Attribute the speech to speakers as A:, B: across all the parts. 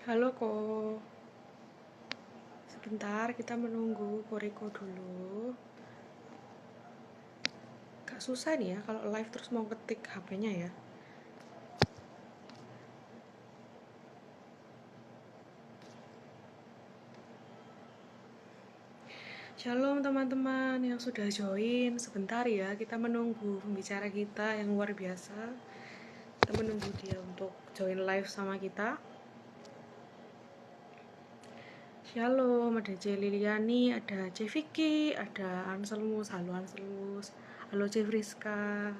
A: Halo Ko, sebentar kita menunggu Koriko dulu. Gak susah nih ya kalau live terus mau ketik HP-nya ya. Shalom teman-teman yang sudah join. Sebentar ya, kita menunggu pembicara kita yang luar biasa. Kita menunggu dia untuk join live sama kita. Shalom, ada C Liliani, ada C Vicky, ada Anselmus. Halo Anselmus. Halo C Friska.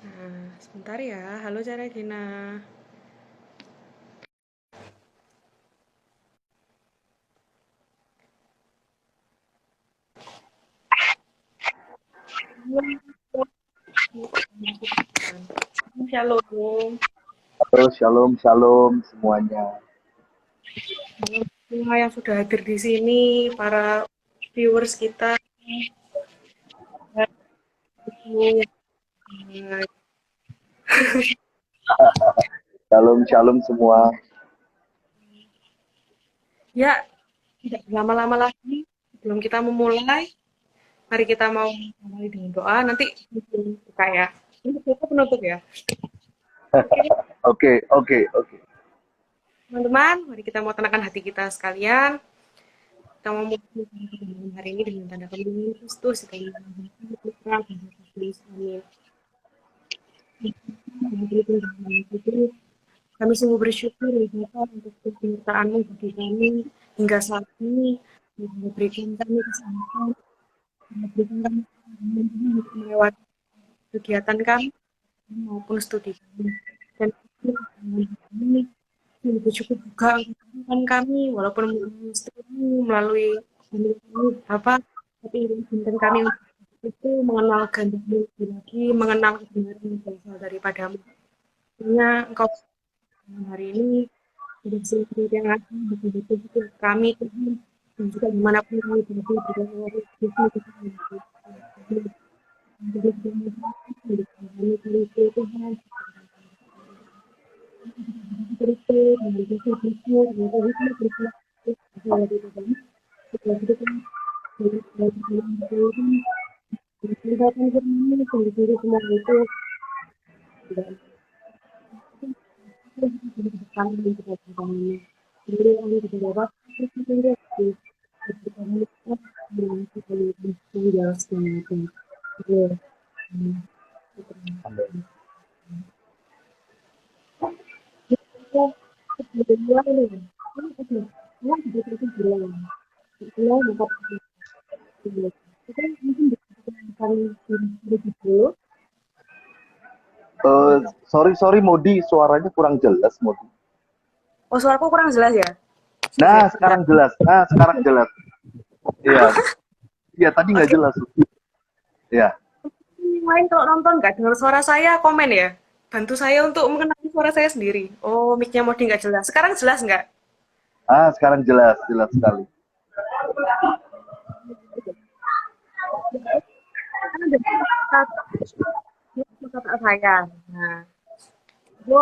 A: Nah, sebentar ya. Halo Cara Gina. Shalom.
B: Halo, shalom, shalom semuanya.
A: Halo semua yang sudah hadir di sini, para viewers kita.
B: Shalom, shalom semua.
A: Ya, tidak lama-lama lagi sebelum kita memulai, mari kita mau mulai dengan doa. Nanti buka ya. Ini kita penutup ya. Oke,
B: Oke, oke, oke.
A: teman-teman, mari kita mau tenangkan hati kita sekalian. Kita mau mulai hari ini dengan tanda kemuliaan Kristus. Amin. Kami sungguh bersyukur ya Bapak untuk penyertaan-Mu bagi kami hingga saat ini, yang memberikan kami kesempatan, memberikan kami kesempatan untuk melewati kegiatan kami maupun studi kami. Dan kami sungguh bersyukur juga untuk teman kami, walaupun melalui kami Bapak, tapi izinkan kami untuk itu mengenal kehendak-Mu lagi, mengenal kebenaran yang berasal daripadamu. Sehingga Engkau hari ini sudah seluruh yang ada betul-betul kami Tuhan dan juga dimanapun kami berada juga harus bisa kita Tuhan
B: Amin. Sorry, Modi, suaranya kurang jelas, Modi.
A: Oh, suaraku kurang jelas ya?
B: Nah,
A: Sebentar.
B: sekarang jelas. Nah, sekarang jelas. Iya, iya tadi nggak
A: Oke,
B: jelas. Iya.
A: yang lain kalau nonton nggak dengar suara saya, komen ya. Bantu saya untuk mengenali suara saya sendiri. Oh, mic-nya Modi nggak jelas. Sekarang jelas nggak?
B: Ah, sekarang jelas, jelas sekali.
A: Kan ada kata saya. Nah, itu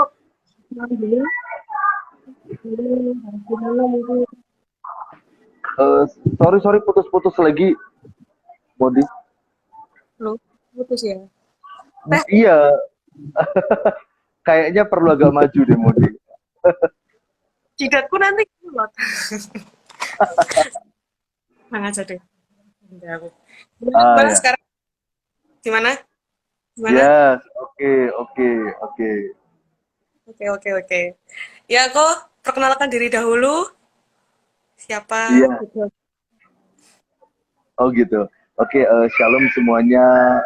A: yang dulu, gimana mungkin
B: Eh, sorry, putus-putus lagi, Modi.
A: lo putus ya. Tes,
B: Iya, kayaknya perlu agak maju deh, Modi.
A: jidatku nanti kulot. Nah, aja deh. Udah aku. Gimana,
B: Ah,
A: gimana
B: ya.
A: sekarang? Gimana? Gimana?
B: Yes, oke, oke, oke.
A: Oke, oke, oke. Ya, kok perkenalkan diri dahulu. Siapa?
B: Iya.
A: Gitu.
B: Oh gitu. Oke, shalom semuanya.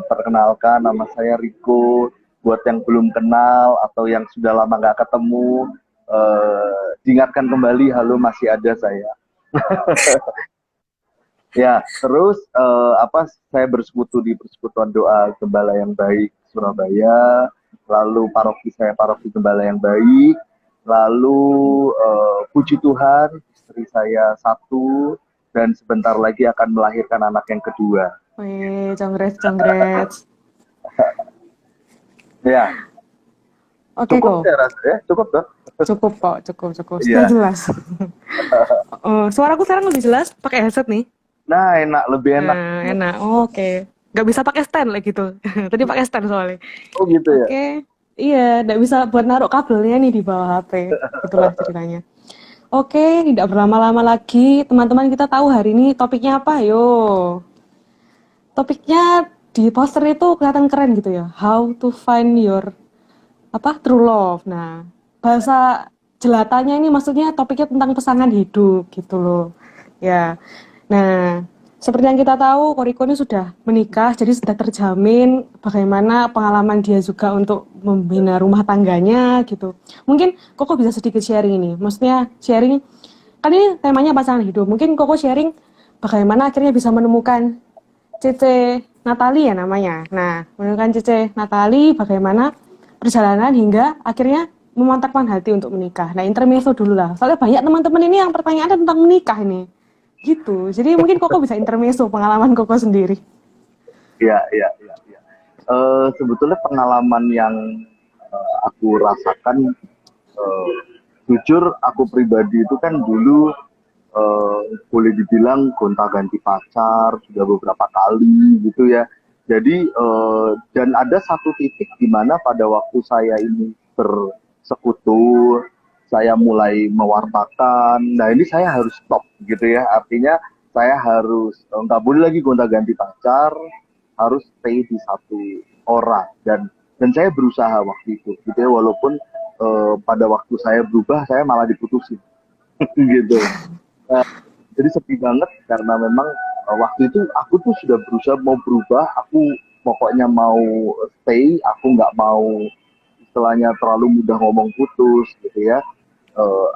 B: Perkenalkan, nama saya Riko. Buat yang belum kenal atau yang sudah lama nggak ketemu, diingatkan kembali, halo masih ada saya. Ya, terus saya bersekutu di Persekutuan Doa Gembala yang Baik Surabaya. Lalu paroki saya paroki Gembala yang Baik. Lalu puji Tuhan, istri saya satu dan sebentar lagi akan melahirkan anak yang kedua.
A: Wih, congrats, congrats.
B: Ya,
A: Oke
B: Cukup
A: kok.
B: ya rasanya, cukup tuh.
A: Cukup kok, cukup, cukup. Sudah
B: Iya.
A: jelas. Suaraku sekarang lebih jelas pakai headset nih.
B: Nah, enak, lebih enak.
A: Nah, enak. Oh, oke. Nggak bisa pakai stand like gitu. Tadi pakai stand soalnya.
B: Oh gitu ya.
A: Oke. Iya, nggak bisa buat naruh kabelnya nih di bawah HP. Itulah ceritanya. Oke, tidak berlama-lama lagi. Teman-teman kita tahu hari ini topiknya apa? Yo. Topiknya di poster itu kelihatan keren gitu ya. How to find your true love. Nah, bahasa jelatannya ini maksudnya topiknya tentang pasangan hidup gitu loh. Ya. Nah, seperti yang kita tahu, Koriko ini sudah menikah, jadi sudah terjamin bagaimana pengalaman dia juga untuk membina rumah tangganya gitu. Mungkin Koko bisa sedikit sharing ini. Maksudnya sharing, kan ini temanya pasangan hidup. Mungkin Koko sharing bagaimana akhirnya bisa menemukan Cece Natali ya namanya. Nah, menemukan Cece Natali bagaimana perjalanan hingga akhirnya memantapkan hati untuk menikah. Nah, intermezzo dulu lah. Soalnya banyak teman-teman ini yang pertanyaannya tentang menikah ini. Gitu. Jadi mungkin Koko bisa intermezzo pengalaman Koko sendiri.
B: Iya, iya, iya, iya. Sebetulnya pengalaman yang aku rasakan, eh, jujur aku pribadi itu kan dulu boleh dibilang gonta-ganti pacar sudah beberapa kali gitu ya. Jadi dan ada satu titik di mana pada waktu saya ini bersekutu, saya mulai mewartakan. Nah ini saya harus stop gitu ya. Artinya saya harus nggak boleh lagi gonta-ganti pacar, harus stay di satu orang dan saya berusaha waktu itu gitu ya. Walaupun pada waktu saya berubah saya malah diputusin gitu. Nah, jadi sepi banget karena memang waktu itu aku tuh sudah berusaha mau berubah, aku pokoknya mau stay, aku nggak mau istilahnya terlalu mudah ngomong putus gitu ya.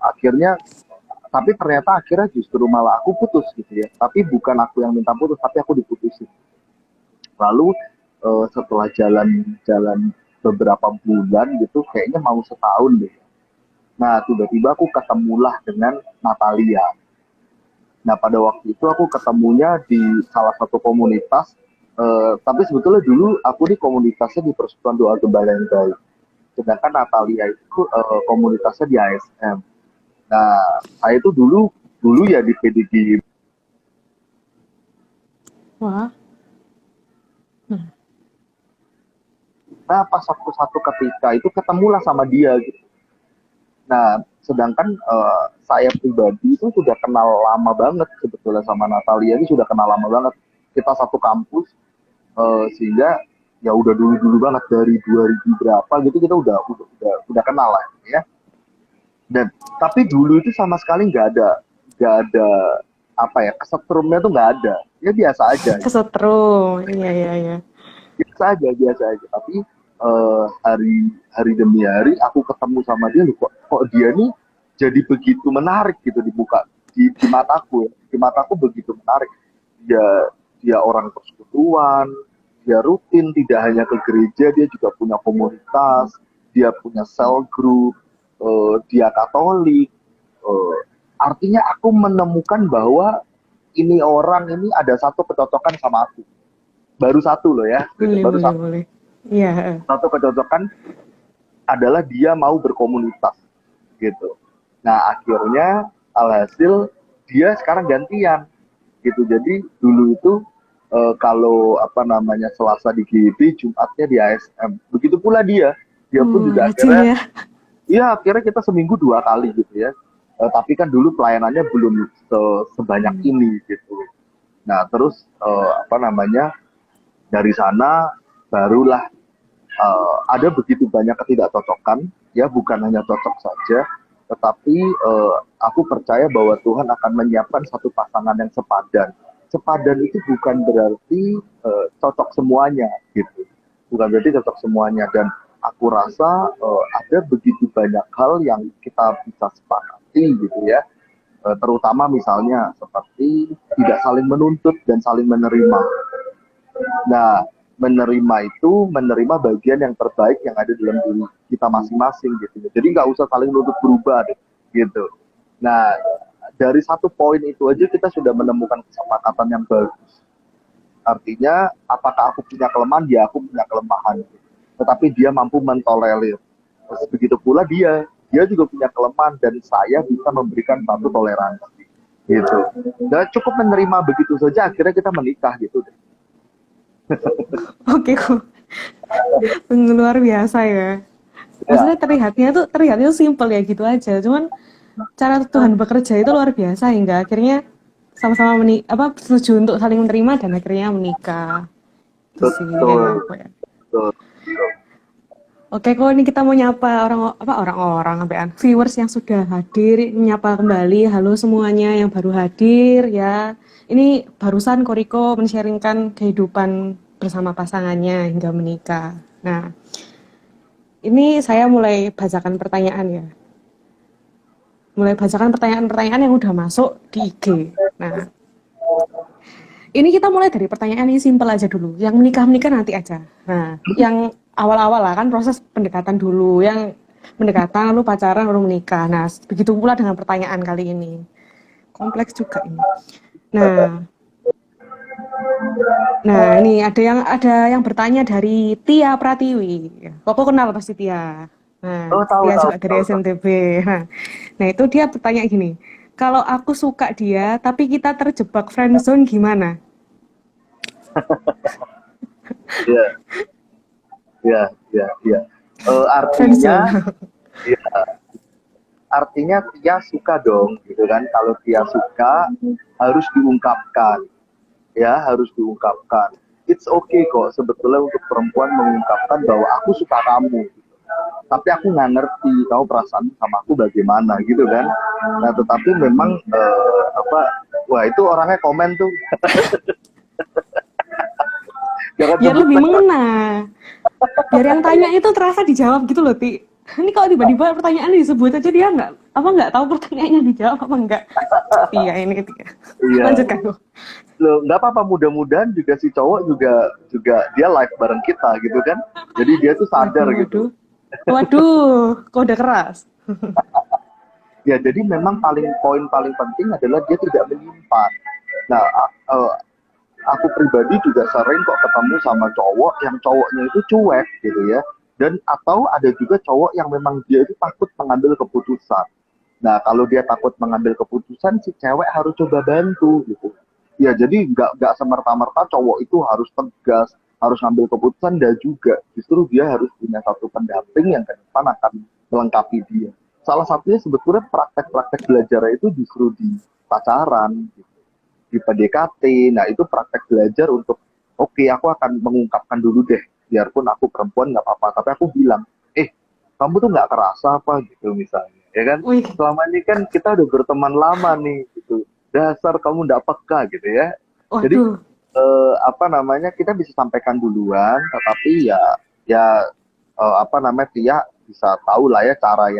B: Akhirnya, tapi ternyata akhirnya justru malah aku putus gitu ya. Tapi bukan aku yang minta putus, tapi aku diputusin. Lalu setelah jalan-jalan beberapa bulan gitu, kayaknya mau setahun deh. Nah, tiba-tiba aku ketemulah dengan Natalia. Nah, pada waktu itu aku ketemunya di salah satu komunitas, tapi sebetulnya dulu aku di komunitasnya di Persekutuan Doa Gembala yang Baik. Sedangkan Natalia itu komunitasnya di ASM. Nah, saya itu dulu dulu ya di PDG.
A: Wah.
B: Nah, pas waktu satu ketika itu ketemulah sama dia gitu. Nah, sedangkan saya pribadi itu sudah kenal lama banget sebetulnya sama Natalia ini sudah kenal lama banget. Kita satu kampus, sehingga ya udah dulu-dulu banget dari 2000 berapa gitu kita udah kenal lah ya. Dan tapi dulu itu sama sekali nggak ada apa ya kesetrumnya tuh nggak ada. Ya biasa aja,
A: Kesetrum. Iya, iya, iya.
B: biasa aja. Tapi hari hari demi hari aku ketemu sama dia, loh, kok dia nih jadi begitu menarik gitu di mataku ya. Di mataku begitu menarik. Dia dia orang persekutuan, dia rutin tidak hanya ke gereja, dia juga punya komunitas, dia punya cell group, dia Katolik. Eh, Artinya aku menemukan bahwa ini orang ini ada satu kecocokan sama aku. Baru satu loh ya, gitu.
A: Boleh,
B: Baru
A: boleh,
B: satu,
A: boleh. Iya.
B: satu kecocokan adalah dia mau berkomunitas gitu. Nah akhirnya alhasil dia sekarang gantian gitu. Jadi dulu itu kalau apa namanya Selasa di GIB, Jumatnya di ASM. Begitu pula dia pun juga
A: Rajin
B: akhirnya
A: ya.
B: ya akhirnya kita seminggu 2 kali gitu ya. Tapi kan dulu pelayanannya belum sebanyak ini gitu. Nah terus apa namanya dari sana barulah ada begitu banyak ketidakcocokan, ya bukan hanya cocok saja, tetapi aku percaya bahwa Tuhan akan menyiapkan satu pasangan yang sepadan. Sepadan itu bukan berarti cocok semuanya, gitu. Bukan berarti cocok semuanya. Dan aku rasa ada begitu banyak hal yang kita bisa sepakati, gitu ya. Terutama misalnya seperti tidak saling menuntut dan saling menerima. Nah, menerima bagian yang terbaik yang ada dalam diri kita masing-masing gitu. Jadi nggak usah saling nuntut berubah deh, gitu. Nah, dari satu poin itu aja kita sudah menemukan kesepakatan yang bagus. Artinya, apakah aku punya kelemahan? Ya, aku punya kelemahan. Tetapi dia mampu mentolerir begitu pula dia juga punya kelemahan dan saya bisa memberikan satu toleransi gitu. Dan cukup menerima begitu saja akhirnya kita menikah gitu.
A: Oke kok. Luar biasa ya.
B: Ya,
A: Maksudnya terlihatnya tuh simple ya gitu aja. Cuman cara Tuhan bekerja itu luar biasa hingga akhirnya sama-sama setuju untuk saling menerima dan akhirnya menikah. Itu sih
B: betul,
A: ya, aku ya.
B: betul, betul.
A: Oke, kok ini kita mau nyapa orang-orang sampean viewers yang sudah hadir, nyapa kembali. Halo semuanya yang baru hadir ya. Ini barusan Koriko men-sharingkan kehidupan bersama pasangannya hingga menikah. Nah, ini saya mulai bacakan pertanyaan ya. Mulai bacakan pertanyaan-pertanyaan yang udah masuk di IG. Nah, ini kita mulai dari pertanyaan yang simpel aja dulu. Yang menikah-menikah nanti aja. Nah, yang awal-awal lah kan proses pendekatan dulu. Yang pendekatan lalu pacaran lalu menikah. Nah, begitu pula dengan pertanyaan kali ini. Kompleks juga ini. Nah, ini ada yang bertanya dari Tia Pratiwi. Koko kenal pasti Tia. Nah,
B: Oh, tahu
A: Tia
B: tahu
A: juga dari
B: tahu tahu.
A: SMTB. Nah, itu dia bertanya gini. Kalau aku suka dia, tapi kita terjebak friendzone gimana?
B: Iya, iya, iya, iya. Artinya,
A: Friendzone.
B: ya, artinya dia suka dong, gitu kan? Kalau dia suka harus diungkapkan, ya harus diungkapkan. It's okay kok sebetulnya untuk perempuan mengungkapkan bahwa aku suka kamu, tapi aku nggak ngerti kamu perasaan sama aku bagaimana, gitu kan? Nah, tetapi memang wah itu orangnya komen tuh, jangan
A: Biar
B: sebut
A: lebih
B: merek.
A: mengena. Biar yang tanya itu terasa dijawab gitu loh, Ti. Ini kalau tiba-tiba pertanyaan disebut aja dia nggak tahu pertanyaannya dijawab apa enggak. Iya ini Tia.
B: Iya.
A: Lanjutkan loh.
B: Loh, nggak apa-apa, mudah-mudahan juga si cowok juga juga dia live bareng kita gitu kan, jadi dia tuh sadar
A: Waduh,
B: gitu.
A: waduh. Waduh, kode keras.
B: Ya jadi memang poin paling penting adalah dia tidak menyimpan. Nah, aku pribadi juga sering kok ketemu sama cowok yang cowoknya itu cuek gitu ya, dan atau ada juga cowok yang memang dia itu takut mengambil keputusan. Nah, kalau dia takut mengambil keputusan, si cewek harus coba bantu gitu. Ya, jadi nggak semerta-merta cowok itu harus tegas, harus ngambil keputusan, dan juga justru dia harus punya satu pendamping yang ke depan akan melengkapi dia. Salah satunya sebetulnya praktek-praktek belajar itu justru di pacaran, gitu, di PDKT. Nah, itu praktek belajar untuk, oke, aku akan mengungkapkan dulu deh, biarpun aku perempuan nggak apa-apa, tapi aku bilang, kamu tuh nggak kerasa apa gitu misalnya, ya kan?
A: Wih,
B: Selama ini kan kita udah berteman lama nih, gitu. Dasar kamu nggak peka gitu ya. Jadi
A: waduh.
B: kita bisa sampaikan duluan, tetapi ya dia bisa tahu lah ya cara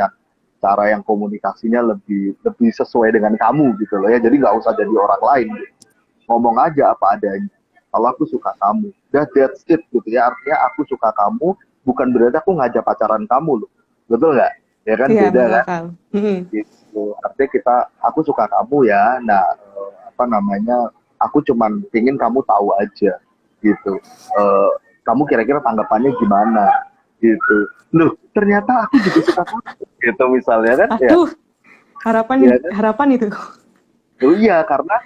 B: yang komunikasinya lebih lebih sesuai dengan kamu gitu loh ya. Jadi nggak usah jadi orang lain, gitu. Ngomong aja apa adanya. Kalau aku suka kamu, that's it gitu ya. Artinya aku suka kamu bukan berarti aku ngajak pacaran kamu loh, betul nggak? Ya kan,
A: Iya,
B: beda
A: masuk
B: kan?
A: akal.
B: Gitu. Artinya aku suka kamu ya. Nah, aku cuman ingin kamu tahu aja gitu. Kamu kira-kira tanggapannya gimana gitu. Loh, ternyata aku juga suka kamu gitu misalnya kan ya.
A: Aduh, harapan
B: Ya kan?
A: harapan itu.
B: Oh iya, karena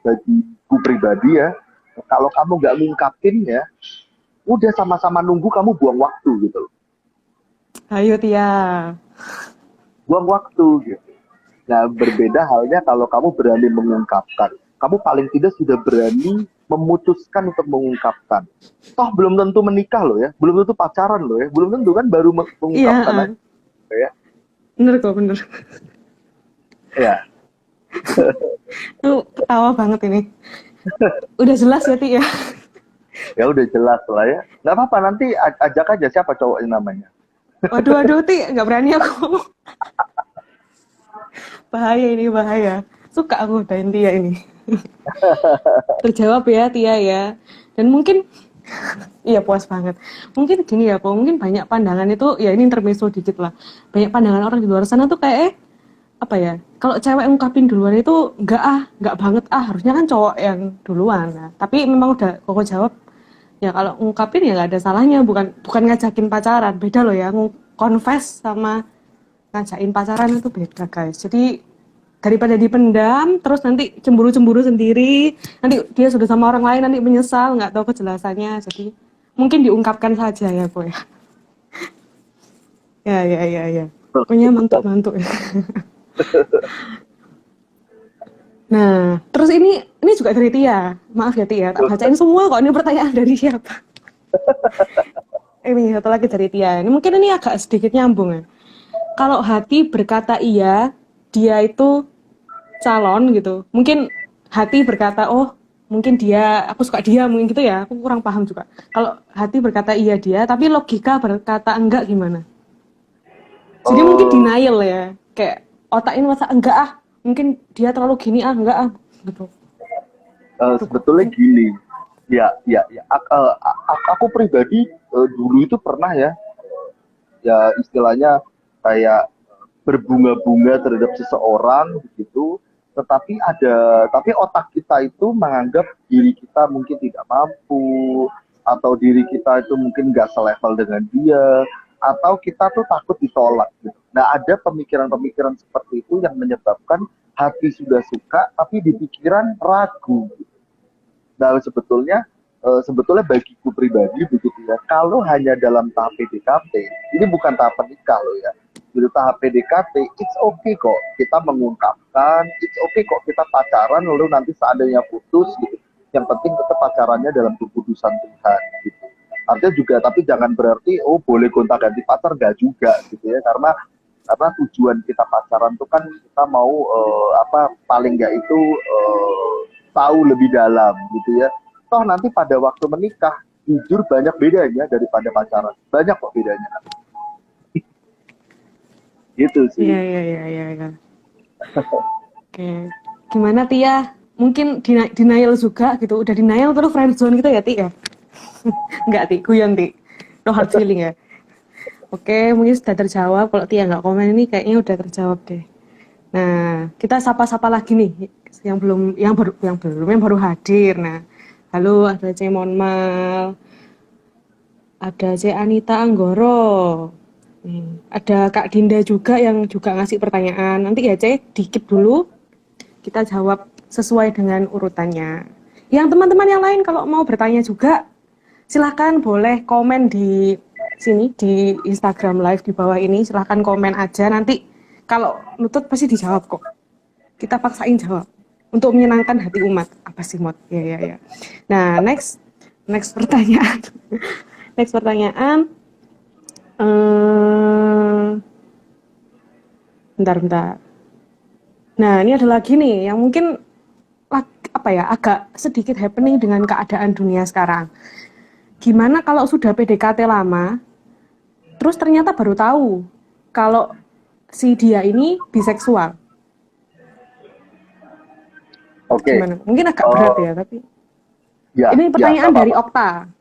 B: bagiku pribadi ya, kalau kamu nggak ngungkapin ya, udah sama-sama nunggu, kamu buang waktu gitu loh.
A: Ayo Tia.
B: Buang waktu gitu. Nah, berbeda halnya kalau kamu berani mengungkapkan. Kamu paling tidak sudah berani memutuskan untuk mengungkapkan. Toh belum tentu menikah loh ya, belum tentu pacaran loh ya, belum tentu kan baru
A: Iya,
B: mengungkapkan aja ya.
A: bener kok, bener.
B: Ya,
A: Tuh ketawa banget ini. Udah jelas ya, Ti ya.
B: ya udah jelas lah ya. Nggak apa-apa, nanti ajak aja siapa cowoknya namanya.
A: Waduh, waduh, Ti, nggak berani aku. Bahaya ini, bahaya. Suka aku dan Tia ini. Terjawab ya, Tia ya. Dan mungkin, iya puas banget. Mungkin gini ya, kok. Mungkin banyak pandangan itu, ya ini intermezzo dikit lah. Banyak pandangan orang di luar sana tuh kayak, apa ya, kalau cewek ngungkapin duluan itu nggak banget harusnya kan cowok yang duluan. Nah, tapi memang udah koko jawab, Ya kalau ngungkapin ya nggak ada salahnya, bukan ngajakin pacaran, beda loh ya, confess sama ngajakin pacaran itu beda guys. Jadi daripada dipendam terus nanti cemburu-cemburu sendiri, nanti dia sudah sama orang lain nanti menyesal nggak tahu kejelasannya. Jadi mungkin diungkapkan saja ya Bu ya. Ya. Pokoknya mantuk-mantuk ya. Nah, terus ini juga dari Tia. Maaf ya Tia, tak bacain semua kok, ini pertanyaan dari siapa? Ini satu lagi dari Tia. Ini mungkin ini agak sedikit nyambung ya. Kalau hati berkata iya, dia itu calon gitu. Mungkin hati berkata, oh mungkin dia, aku suka dia, mungkin gitu ya. Aku kurang paham juga. Kalau hati berkata iya dia, tapi logika berkata enggak gimana? Jadi mungkin
B: Eh,
A: denial ya. Kayak otak ini masa enggak ah. Mungkin dia terlalu gini ah, enggak ah. Gitu. Tuh kok.
B: Sebetulnya gini, ya. Aku pribadi dulu itu pernah ya istilahnya kayak berbunga-bunga terhadap seseorang begitu, tapi otak kita itu menganggap diri kita mungkin tidak mampu, atau diri kita itu mungkin nggak selevel dengan dia, atau kita tuh takut ditolak gitu. Nah, ada pemikiran-pemikiran seperti itu yang menyebabkan hati sudah suka tapi di pikiran ragu. Nah, sebetulnya bagiku pribadi begitu ya. Kalau hanya dalam tahap PDKT, ini bukan tahap menikah loh ya. Di tahap PDKT, it's okay kok kita mengungkapkan, it's okay kok kita pacaran lalu nanti seandainya putus gitu. Yang penting tetap pacarannya dalam keputusan Tuhan gitu. Artinya juga, tapi jangan berarti oh boleh gonta-ganti pacar, nggak juga gitu ya. Karena tujuan kita pacaran itu kan kita mau paling nggak itu tahu lebih dalam gitu ya. Toh nanti pada waktu menikah jujur banyak bedanya daripada pacaran, banyak kok bedanya gitu sih.
A: Iya. Oke. Gimana Tia? Mungkin denial juga gitu. Udah denial terus friendzone gitu ya Tia? Enggak Ti, guyon Ti. No hard feeling ya. Oke, mungkin sudah terjawab. Kalau Tia nggak komen ini kayaknya udah terjawab deh. Nah, kita sapa-sapa lagi nih yang baru hadir. Nah, halo ada C Monmal, ada C Anita Anggoro. Ada Kak Dinda juga yang juga ngasih pertanyaan. Nanti ya C, dikip dulu. Kita jawab sesuai dengan urutannya. Yang teman-teman yang lain kalau mau bertanya juga, silahkan boleh komen di sini di Instagram Live di bawah ini. Silahkan komen aja. Nanti kalau nutut pasti dijawab kok. Kita paksain jawab untuk menyenangkan hati umat. Apa sih Mod? Ya. Nah, next pertanyaan. Next pertanyaan. Bentar. Nah, ini ada lagi nih yang mungkin agak sedikit happening dengan keadaan dunia sekarang. Gimana kalau sudah PDKT lama, terus ternyata baru tahu kalau si dia ini biseksual?
B: Oke.
A: Gimana? Mungkin agak berat ya, tapi
B: Ya,
A: ini
B: ya, nggak
A: pertanyaan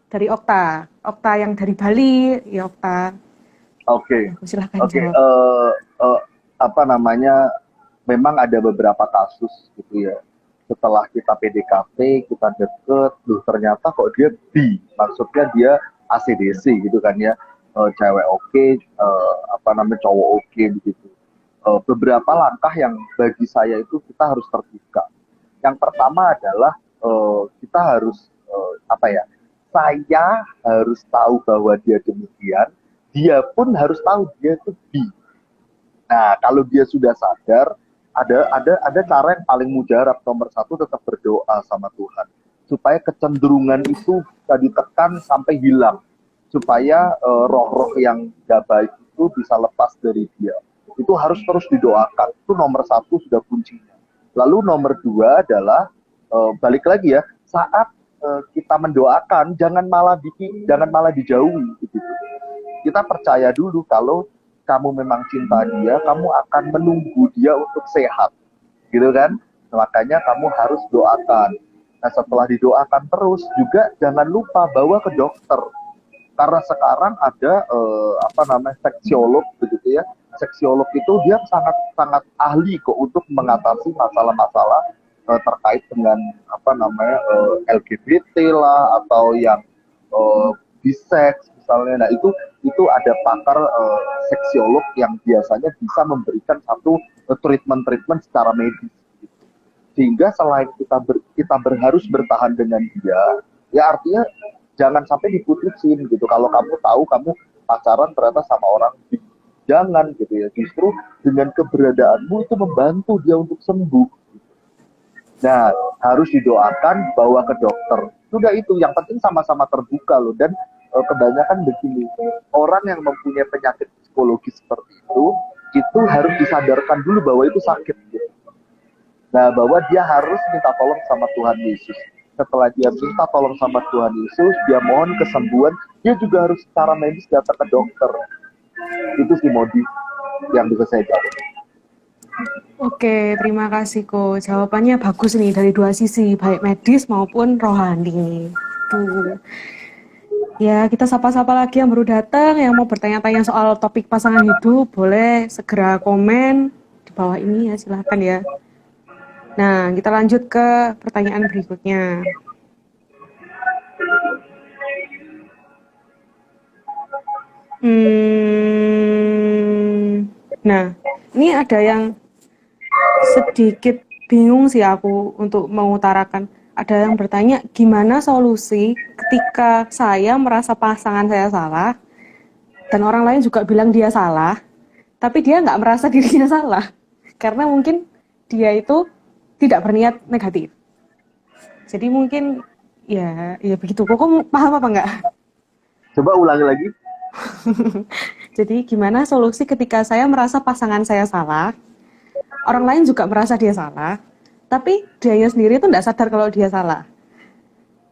A: dari
B: apa-apa.
A: Okta yang dari Bali, ya Okta.
B: Oke.
A: Silahkan
B: Oke.
A: jawab.
B: Apa namanya, memang ada beberapa kasus gitu ya. Setelah kita PDKT, kita deket, loh ternyata kok dia bi, maksudnya dia ACDC gitu kan ya. Cewek oke, cowok oke begitu. Beberapa langkah yang bagi saya itu kita harus terbuka. Yang pertama adalah kita harus saya harus tahu bahwa dia demikian, dia pun harus tahu dia itu bi. Nah, kalau dia sudah sadar, ada cara yang paling mujarab. Nomor satu, tetap berdoa sama Tuhan supaya kecenderungan itu bisa ditekan sampai hilang, supaya roh-roh yang gak baik itu bisa lepas dari dia. Itu harus terus didoakan. Itu nomor satu, sudah kuncinya. Lalu nomor dua adalah balik lagi ya, saat kita mendoakan jangan malah dijauhi gitu. Kita percaya dulu kalau kamu memang cinta dia, kamu akan menunggu dia untuk sehat, gitu kan? Makanya kamu harus doakan. Nah, setelah didoakan terus juga jangan lupa bawa ke dokter, karena sekarang ada seksiolog begitu ya. Seksiolog itu dia sangat sangat ahli kok untuk mengatasi masalah-masalah terkait dengan LGBT lah, atau yang bisex misalnya. Nah itu ada pakar seksiolog yang biasanya bisa memberikan satu treatment secara medis, sehingga selain harus bertahan dengan dia, ya artinya jangan sampai diputusin gitu. Kalau kamu tahu kamu pacaran ternyata sama orang, jangan gitu ya. Justru dengan keberadaanmu itu membantu dia untuk sembuh. Nah, harus didoakan, bawa ke dokter. Sudah itu, yang penting sama-sama terbuka loh. Dan kebanyakan begini, orang yang mempunyai penyakit psikologis seperti itu harus disadarkan dulu bahwa itu sakit. Gitu. Nah, bahwa dia harus minta tolong sama Tuhan Yesus. Setelah dia minta tolong sama Tuhan Yesus, dia mohon kesembuhan, dia juga harus secara medis datang ke dokter. Itu sih modif yang bisa saya jawab.
A: Oke, terima kasih Ko. Jawabannya bagus nih dari dua sisi, baik medis maupun rohani. Tuh. Ya, kita sapa-sapa lagi yang baru datang, yang mau bertanya-tanya soal topik pasangan hidup, boleh segera komen di bawah ini ya, silahkan ya. Nah, kita lanjut ke pertanyaan berikutnya. Nah, ini ada yang sedikit bingung sih aku untuk mengutarakan. Ada yang bertanya, gimana solusi ketika saya merasa pasangan saya salah, dan orang lain juga bilang dia salah, tapi dia nggak merasa dirinya salah. Karena mungkin dia itu tidak berniat negatif. Jadi mungkin, ya begitu. Kok paham apa nggak?
B: Coba ulangi lagi.
A: Jadi gimana solusi ketika saya merasa pasangan saya salah, orang lain juga merasa dia salah, tapi dia sendiri itu tidak sadar kalau dia salah.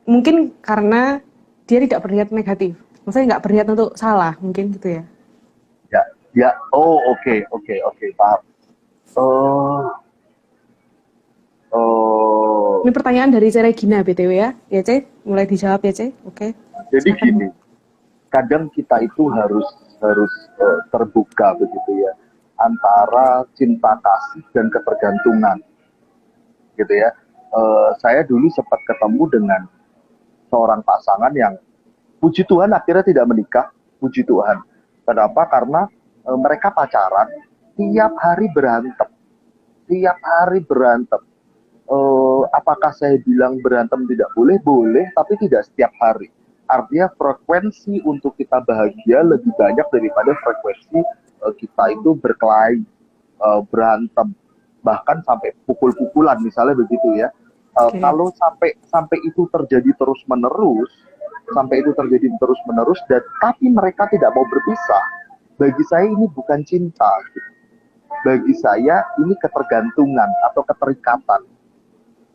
A: Mungkin karena dia tidak berniat negatif. Maksudnya nggak berniat untuk salah, mungkin gitu ya.
B: Ya. Oh, oke, paham.
A: Ini pertanyaan dari C. Regina, BTW ya. Ya, C. Mulai dijawab ya, C. Oke.
B: Jadi gini, kadang kita itu harus terbuka begitu ya, antara cinta kasih dan ketergantungan gitu ya. Saya dulu sempat ketemu dengan seorang pasangan yang puji Tuhan akhirnya tidak menikah. Puji Tuhan. Kenapa? Karena mereka pacaran tiap hari berantem, apakah saya bilang berantem tidak boleh? Boleh, tapi tidak setiap hari. Artinya frekuensi untuk kita bahagia lebih banyak daripada frekuensi kita itu berkelahi, berantem, bahkan sampai pukul-pukulan misalnya begitu ya. Kalau sampai itu terjadi terus-menerus, dan tapi mereka tidak mau berpisah, bagi saya ini bukan cinta. Bagi saya ini ketergantungan atau keterikatan.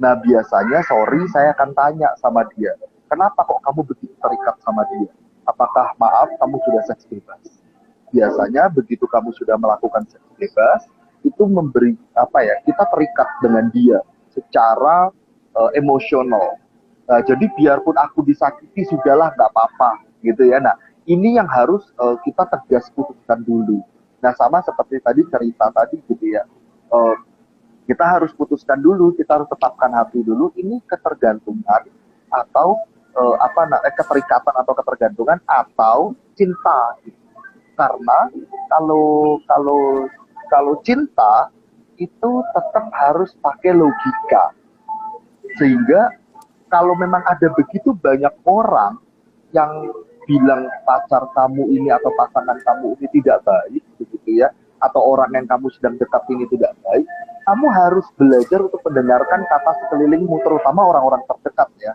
B: Nah biasanya saya akan tanya sama dia, kenapa kok kamu begitu terikat sama dia? Apakah maaf kamu sudah seks bebas? Biasanya begitu kamu sudah melakukan seks bebas, itu memberi kita terikat dengan dia secara emosional. Jadi biarpun aku disakiti sudahlah, nggak apa-apa gitu ya. Nah ini yang harus kita tegas putuskan dulu. Nah sama seperti tadi cerita tadi gitu ya. Kita harus putuskan dulu, kita harus tetapkan hati dulu, ini ketergantungan atau keterikatan atau ketergantungan atau cinta. Karena kalau cinta itu tetap harus pakai logika. Sehingga kalau memang ada begitu banyak orang yang bilang pacar kamu ini atau pasangan kamu ini tidak baik begitu ya, atau orang yang kamu sedang dekat ini tidak baik, kamu harus belajar untuk mendengarkan kata sekelilingmu, terutama orang-orang terdekat ya,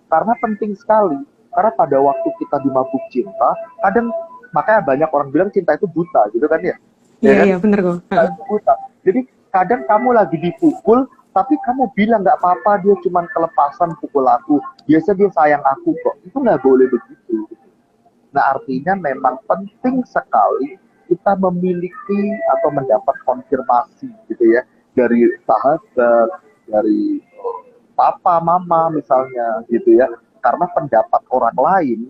B: karena penting sekali. Karena pada waktu kita dimabuk cinta, kadang makanya banyak orang bilang cinta itu buta gitu kan ya.
A: Iya benar kok.
B: Buta. Jadi kadang kamu lagi dipukul, tapi kamu bilang nggak apa-apa, dia cuma kelepasan pukul aku, biasa dia sayang aku kok. Itu nggak boleh begitu. Nah artinya memang penting sekali kita memiliki atau mendapat konfirmasi gitu ya, dari sahabat, dari papa, mama misalnya gitu ya. Karena pendapat orang lain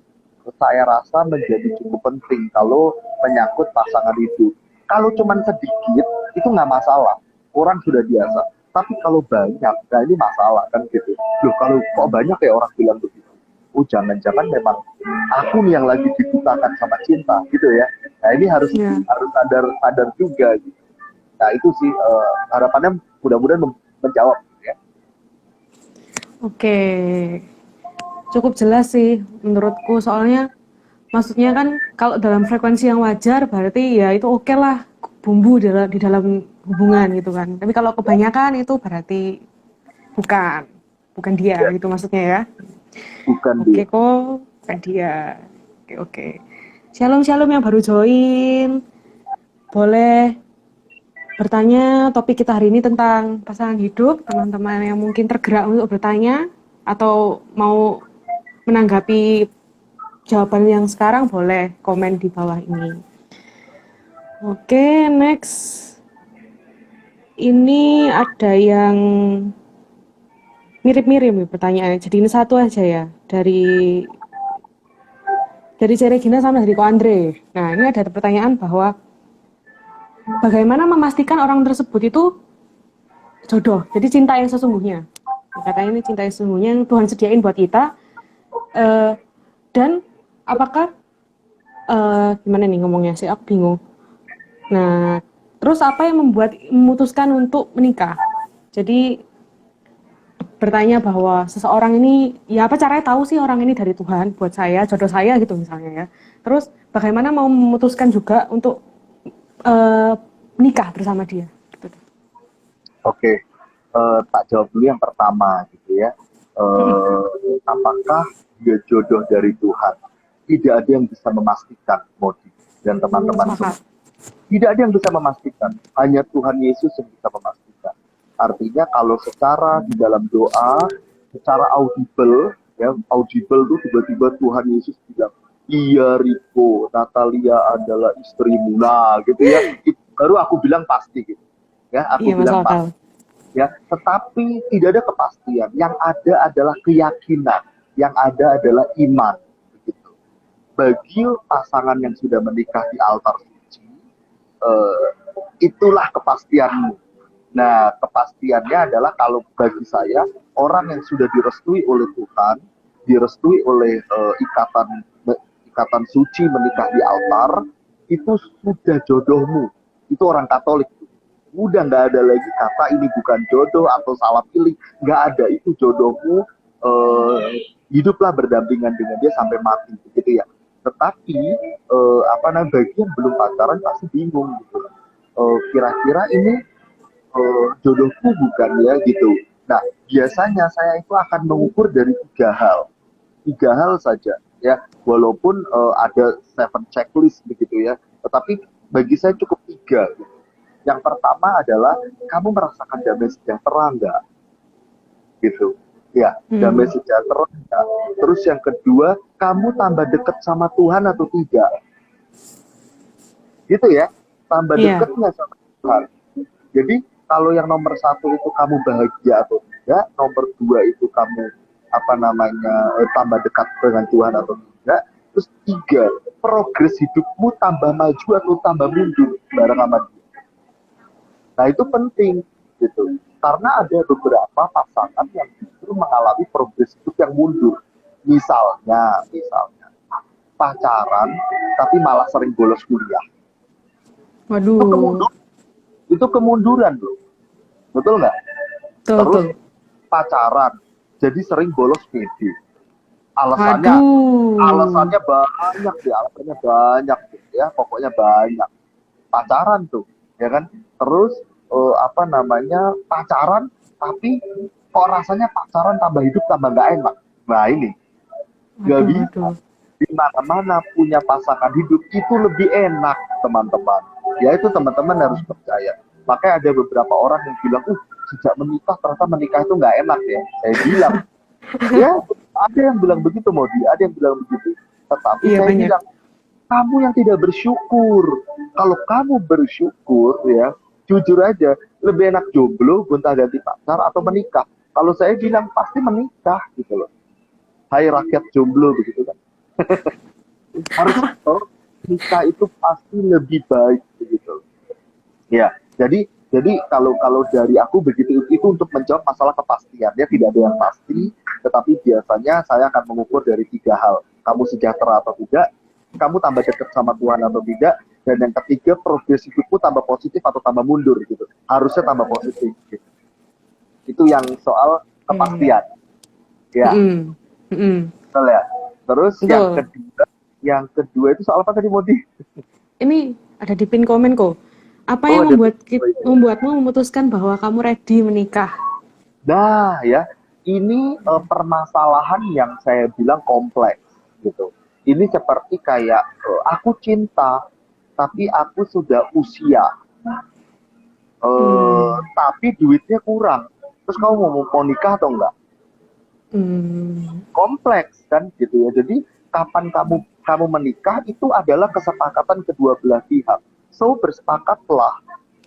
B: saya rasa menjadi cukup penting kalau menyangkut pasangan hidup. Kalau cuma sedikit itu nggak masalah, orang sudah biasa. Tapi kalau banyak, nah ini masalah kan gitu. Loh kalau kok banyak ya orang bilang begitu. oh jangan-jangan memang aku nih yang lagi dibutakan sama cinta gitu ya. Nah ini harus
A: Ya.
B: harus sadar juga gitu. Nah itu sih harapannya mudah-mudahan menjawab ya.
A: Oke, cukup jelas sih menurutku. Soalnya maksudnya kan kalau dalam frekuensi yang wajar berarti ya itu oke lah bumbu di dalam hubungan gitu kan. Tapi kalau kebanyakan itu berarti bukan bukan dia
B: Ya,
A: gitu maksudnya ya.
B: bukan
A: Oke
B: dia.
A: kok, bukan dia. Oke oke. Shalom shalom yang baru join. Boleh bertanya, topik kita hari ini tentang pasangan hidup. Teman-teman yang mungkin tergerak untuk bertanya atau mau menanggapi jawaban yang sekarang boleh komen di bawah ini. Oke, next. Ini ada yang mirip-mirip nih pertanyaannya. Jadi ini satu aja ya dari Ceregina sama dari Ko Andre. Nah, ini ada pertanyaan bahwa bagaimana memastikan orang tersebut itu jodoh. Jadi cinta yang sesungguhnya. Katanya ini cinta yang sesungguhnya yang Tuhan sediain buat kita. Dan apakah gimana nih ngomongnya sih? Aku bingung. Nah, terus apa yang memutuskan untuk menikah? Jadi bertanya bahwa seseorang ini, ya apa caranya tahu sih orang ini dari Tuhan buat saya, jodoh saya gitu misalnya ya. Terus bagaimana mau memutuskan juga untuk menikah bersama dia? Gitu.
B: Oke, tak jawab dulu yang pertama gitu ya. Apakah dia jodoh dari Tuhan? Tidak ada yang bisa memastikan, Modi dan teman-teman semua.
A: Sepakat.
B: Tidak ada yang bisa memastikan. Hanya Tuhan Yesus yang bisa memastikan. Artinya kalau secara di dalam doa, secara audible, ya audible itu tiba-tiba Tuhan Yesus bilang, iya Riko, Natalia adalah istrimu. Nah gitu ya, itu baru aku bilang pasti gitu. Ya, aku
A: Iya, masuk
B: bilang
A: akal.
B: pasti. Ya, tetapi tidak ada kepastian. Yang ada adalah keyakinan, yang ada adalah iman. Begitu. Bagi pasangan yang sudah menikah di altar suci, itulah kepastianmu. Nah, kepastiannya adalah kalau bagi saya, orang yang sudah direstui oleh Tuhan, direstui oleh ikatan suci menikah di altar, itu sudah jodohmu. Itu orang Katolik. Udah nggak ada lagi kata ini bukan jodoh atau salah pilih. Nggak ada, itu jodohmu. Hiduplah berdampingan dengan dia sampai mati, gitu ya. Tetapi bagi yang belum pacaran pasti bingung gitu. Kira-kira ini jodohku bukan ya gitu. Nah, biasanya saya itu akan mengukur dari tiga hal saja ya. Walaupun ada 7 checklist begitu ya, tetapi bagi saya cukup 3. Gitu. Yang pertama adalah kamu merasakan damai sejahtera enggak? Gitu. Ya, damai sejahtera enggak? Terus yang kedua, kamu tambah dekat sama Tuhan atau tidak? Gitu ya, tambah dekatnya sama Tuhan. Jadi kalau yang nomor 1 itu kamu bahagia atau tidak, nomor 2 itu kamu tambah dekat dengan Tuhan atau tidak, terus 3, progres hidupmu tambah maju atau tambah mundur bareng sama dia. Nah itu penting gitu, karena ada beberapa pasangan yang justru mengalami progres hidup yang mundur. Misalnya pacaran tapi malah sering bolos kuliah.
A: Waduh.
B: Itu kemunduran loh. Betul nggak? Terus pacaran, jadi sering bolos PD. Alasannya banyak ya, pokoknya banyak. Pacaran tuh, ya kan? Terus pacaran, tapi kok rasanya pacaran tambah hidup tambah nggak enak. Nah ini, nggak bisa. Di mana-mana punya pasangan hidup itu lebih enak, teman-teman. Ya itu teman-teman harus percaya. Makanya ada beberapa orang yang bilang, sejak menikah ternyata menikah itu nggak enak ya. Saya bilang, ya ada yang bilang begitu Modi, ada yang bilang begitu. Tetapi saya bilang, kamu yang tidak bersyukur. Kalau kamu bersyukur ya, jujur aja, lebih enak jomblo, gonta-ganti pacar atau menikah. Kalau saya bilang pasti menikah gitu loh. Hai rakyat jomblo begitu kan. Harus nikah itu pasti lebih baik begitu. Ya, jadi Jadi kalau dari aku begitu itu untuk menjawab masalah kepastian. Ya tidak ada yang pasti, tetapi biasanya saya akan mengukur dari 3 hal. Kamu sejahtera atau tidak, kamu tambah dekat sama Tuhan atau tidak, dan yang ketiga progres hidupmu tambah positif atau tambah mundur gitu. Harusnya tambah positif. Gitu. Itu yang soal
A: Oke.
B: kepastian. Ya,
A: Mm-mm. Mm-mm.
B: betul ya. Terus
A: Betul.
B: yang kedua itu soal apa tadi Modi?
A: Ini ada di pin komen kok. Apa
B: Oh
A: yang
B: ada oh, iya.
A: membuatmu memutuskan bahwa kamu ready menikah?
B: Nah, ya, ini permasalahan yang saya bilang kompleks gitu. Ini seperti kayak aku cinta, tapi aku sudah usia,
A: Hmm.
B: tapi duitnya kurang. Terus kamu mau nikah atau enggak?
A: Hmm.
B: Kompleks kan gitu ya. Jadi kapan kamu menikah itu adalah kesepakatan kedua belah pihak. So bersepakatlah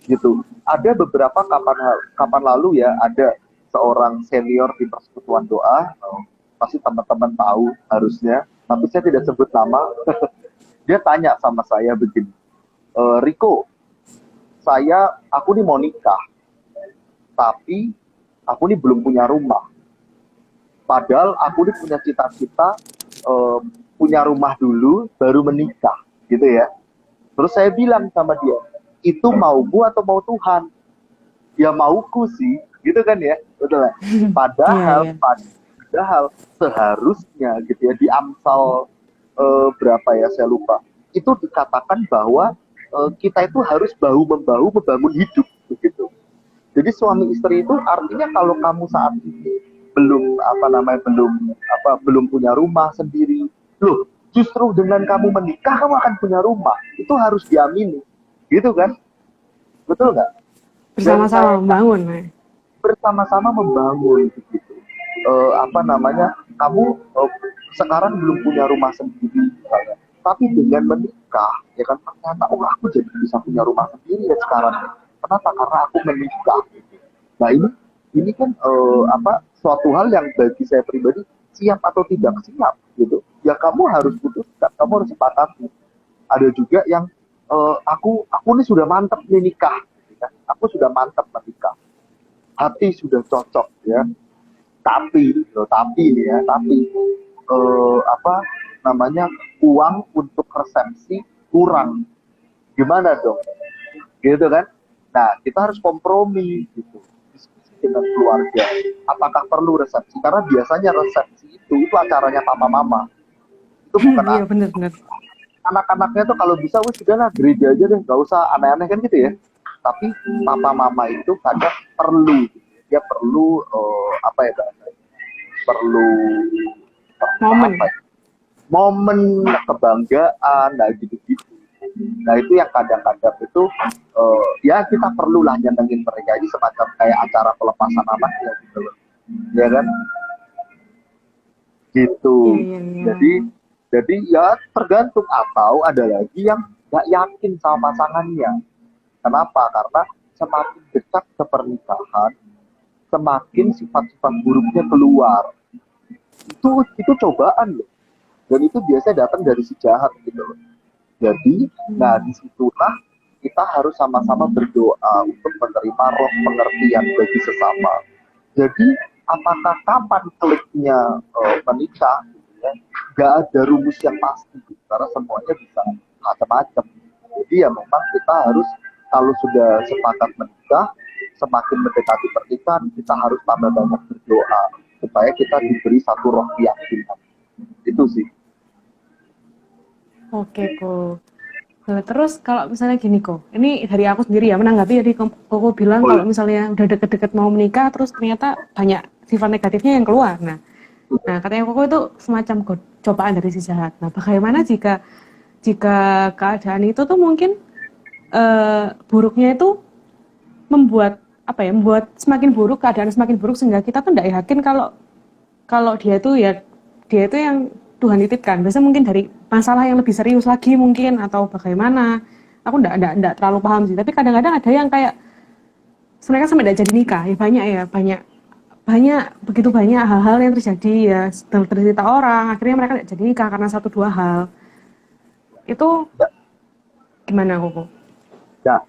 B: gitu. Ada beberapa kapan lalu ya ada seorang senior di persekutuan doa, pasti teman-teman tahu harusnya, tapi saya tidak sebut nama. Dia tanya sama saya begini, Riko, aku nih mau nikah, tapi aku nih belum punya rumah. Padahal aku nih punya cita-cita eh, punya rumah dulu, baru menikah, gitu ya. Terus saya bilang sama dia, itu maumu atau mau Tuhan? Ya mauku sih, gitu kan ya, betul ya.
A: Iya,
B: Padahal,
A: iya.
B: padahal seharusnya gitu ya di Amsal berapa ya saya lupa. Itu dikatakan bahwa kita itu harus bahu membahu membangun hidup, begitu. Jadi suami istri itu artinya kalau kamu saat ini belum punya rumah sendiri, loh justru dengan kamu menikah kamu akan punya rumah, itu harus diamini, gitu kan, betul nggak? Dan
A: Bersama-sama
B: saya
A: membangun. Nah.
B: bersama-sama membangun gitu. Kamu sekarang belum punya rumah sendiri misalnya, tapi dengan menikah ya kan ternyata aku jadi bisa punya rumah sendiri ya sekarang. Kenapa? Karena aku menikah. Nah ini kan suatu hal yang bagi saya pribadi siap atau tidak siap gitu. Ya kamu harus putuskan, kamu harus sepakati. Ada juga yang aku ini sudah mantap nih nikah, gitu kan. Aku sudah mantap menikah, hati sudah cocok ya, tapi apa namanya, uang untuk resepsi kurang, gimana dong, gitu kan. Nah kita harus kompromi gitu, diskusi dengan keluarga apakah perlu resepsi, karena biasanya resepsi itu acaranya papa mama, itu bukan
A: Iya, benar-benar.
B: anak-anaknya. Tuh kalau bisa wes sudahlah gereja aja deh, nggak usah aneh-aneh kan gitu ya. Tapi papa mama itu kadang perlu, dia perlu apa ya bahasanya, perlu perlu apa
A: Momen.
B: ya, momen kebanggaan, nah gitu-gitu. Nah itu yang kadang-kadang itu ya kita perlulah nyenengin mereka, ini semacam kayak acara pelepasan anak ya gitu loh, ya kan,
A: Iya,
B: gitu.
A: iya, iya.
B: Jadi ya tergantung, atau ada lagi yang nggak yakin sama pasangannya. Kenapa? Karena semakin dekat ke pernikahan, semakin sifat-sifat buruknya keluar. Itu cobaan loh. Dan itu biasanya datang dari si jahat gitu loh. Jadi, nah
A: Hmm.
B: disitulah kita harus sama-sama berdoa untuk menerima roh pengertian bagi sesama. Jadi, apakah kapan kliknya menikah? Gitu ya? Gak ada rumus yang pasti, gitu, karena semuanya bisa macam-macam. Jadi ya memang kita harus, kalau sudah sepakat menikah, semakin mendekati pernikahan, kita harus tambah banyak berdoa supaya kita diberi satu roh keyakinan. Itu sih.
A: Oke, kok. Nah, terus kalau misalnya gini kok, ini dari aku sendiri ya menanggapi, jadi Koko bilang
B: Oh
A: kalau
B: ya.
A: misalnya udah deket-deket mau menikah, terus ternyata banyak sifat negatifnya yang keluar. Nah, katanya Koko itu semacam cobaan dari si jahat. Nah, bagaimana jika jika keadaan itu tuh mungkin buruknya itu membuat apa ya, membuat semakin buruk, keadaan semakin buruk sehingga kita tuh tidak yakin kalau kalau dia itu yang Tuhan titipkan. Biasanya mungkin dari masalah yang lebih serius lagi mungkin atau bagaimana. Aku enggak terlalu paham sih. Tapi kadang-kadang ada yang kayak mereka sampai tidak jadi nikah. Ya banyak ya, banyak banyak begitu banyak hal-hal yang terjadi ya dari cerita orang. Akhirnya mereka tidak jadi nikah karena satu dua hal. Itu
B: Ya,
A: gimana Koko?
B: ya,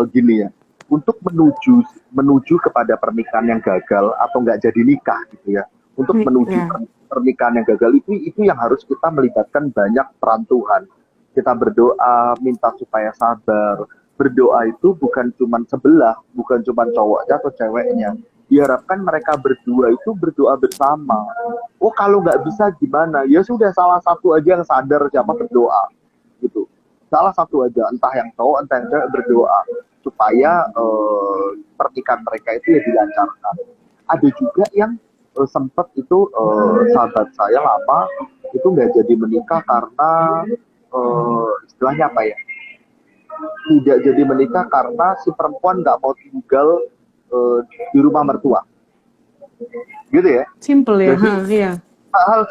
B: gini ya. untuk menuju kepada pernikahan yang gagal atau nggak jadi nikah gitu ya. Untuk menuju
A: Ya.
B: pernikahan yang gagal itu yang harus kita melibatkan banyak peran Tuhan. Kita berdoa, minta supaya sabar. Berdoa itu bukan cuma sebelah, bukan cuma cowoknya atau ceweknya. Diharapkan mereka berdua itu berdoa bersama. Oh kalau nggak bisa gimana? Ya sudah salah satu aja yang sadar siapa berdoa gitu. Salah satu aja, entah yang cowok entah yang cewek berdoa supaya pernikahan mereka itu ya dilancarkan. Ada juga yang sempat itu sahabat saya lama itu nggak jadi menikah karena istilahnya apa ya? Tidak jadi menikah karena si perempuan nggak mau tinggal di rumah mertua, gitu ya.
A: Simple ya,
B: Jadi
A: iya.
B: hal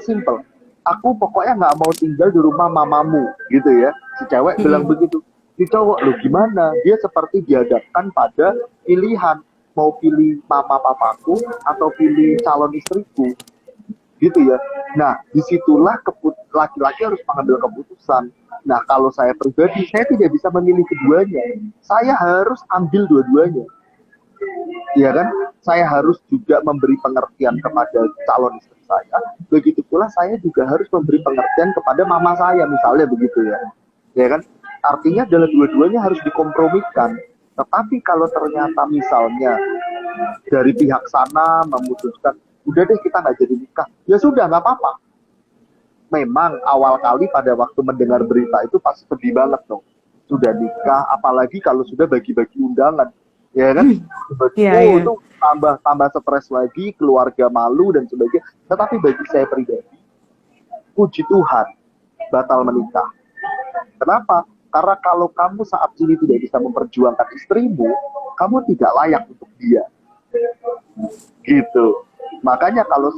B: simple. Aku pokoknya nggak mau tinggal di rumah mamamu, gitu ya. Si cewek bilang begitu. Si cowok, lu gimana? Dia seperti dihadapkan pada pilihan, mau pilih mama papaku atau pilih calon istriku, gitu ya. Nah, disitulah laki-laki harus mengambil keputusan. Nah, kalau saya pribadi, saya tidak bisa memilih keduanya. Saya harus ambil dua-duanya. Ya kan, saya harus juga memberi pengertian kepada calon istri saya. Begitu pula saya juga harus memberi pengertian kepada mama saya, misalnya begitu ya. Ya kan, artinya adalah dua-duanya harus dikompromikan. Tetapi kalau ternyata misalnya dari pihak sana memutuskan, udah deh kita nggak jadi nikah, ya sudah nggak apa-apa. Memang awal kali pada waktu mendengar berita itu pasti sedih banget dong. Sudah nikah, apalagi kalau sudah bagi-bagi undangan, ya kan?
A: Iya,
B: Oh
A: iya.
B: itu tambah stres lagi, keluarga malu dan sebagainya. Tetapi bagi saya pribadi, puji Tuhan, batal menikah. Kenapa? Karena kalau kamu saat ini tidak bisa memperjuangkan istrimu, kamu tidak layak untuk dia. Gitu. Makanya kalau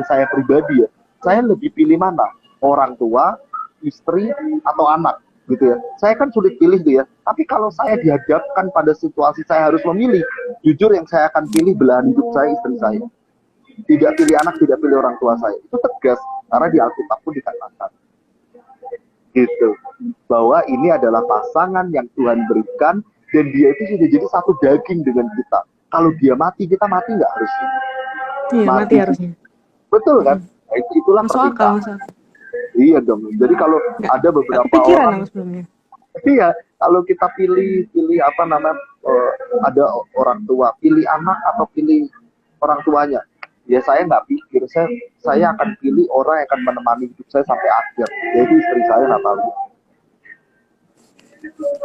B: saya pribadi ya, saya lebih pilih mana? Orang tua, istri, atau anak gitu ya. Saya kan sulit pilih tuh ya. Tapi kalau saya dihadapkan pada situasi saya harus memilih, jujur yang saya akan pilih belahan hidup saya, istri saya. Tidak pilih anak, tidak pilih orang tua saya. Itu tegas karena di Alkitab pun dikatakan gitu bahwa ini adalah pasangan yang Tuhan berikan dan dia itu sudah jadi satu daging dengan kita. Kalau dia mati, kita mati nggak harusnya?
A: Iya, mati
B: Mati,
A: harusnya.
B: betul kan? Nah, itulah
A: Masuk akal,
B: pernikahan.
A: masuk akal.
B: Iya dong. Jadi kalau
A: Nggak,
B: ada
A: nggak
B: beberapa
A: kepikiran
B: orang,
A: aku sebelumnya.
B: iya, kalau kita pilih apa namanya, ada orang tua, pilih anak atau pilih orang tuanya. Ya saya nggak pikir, saya akan pilih orang yang akan menemani hidup saya sampai akhir. Jadi istri saya Natalia.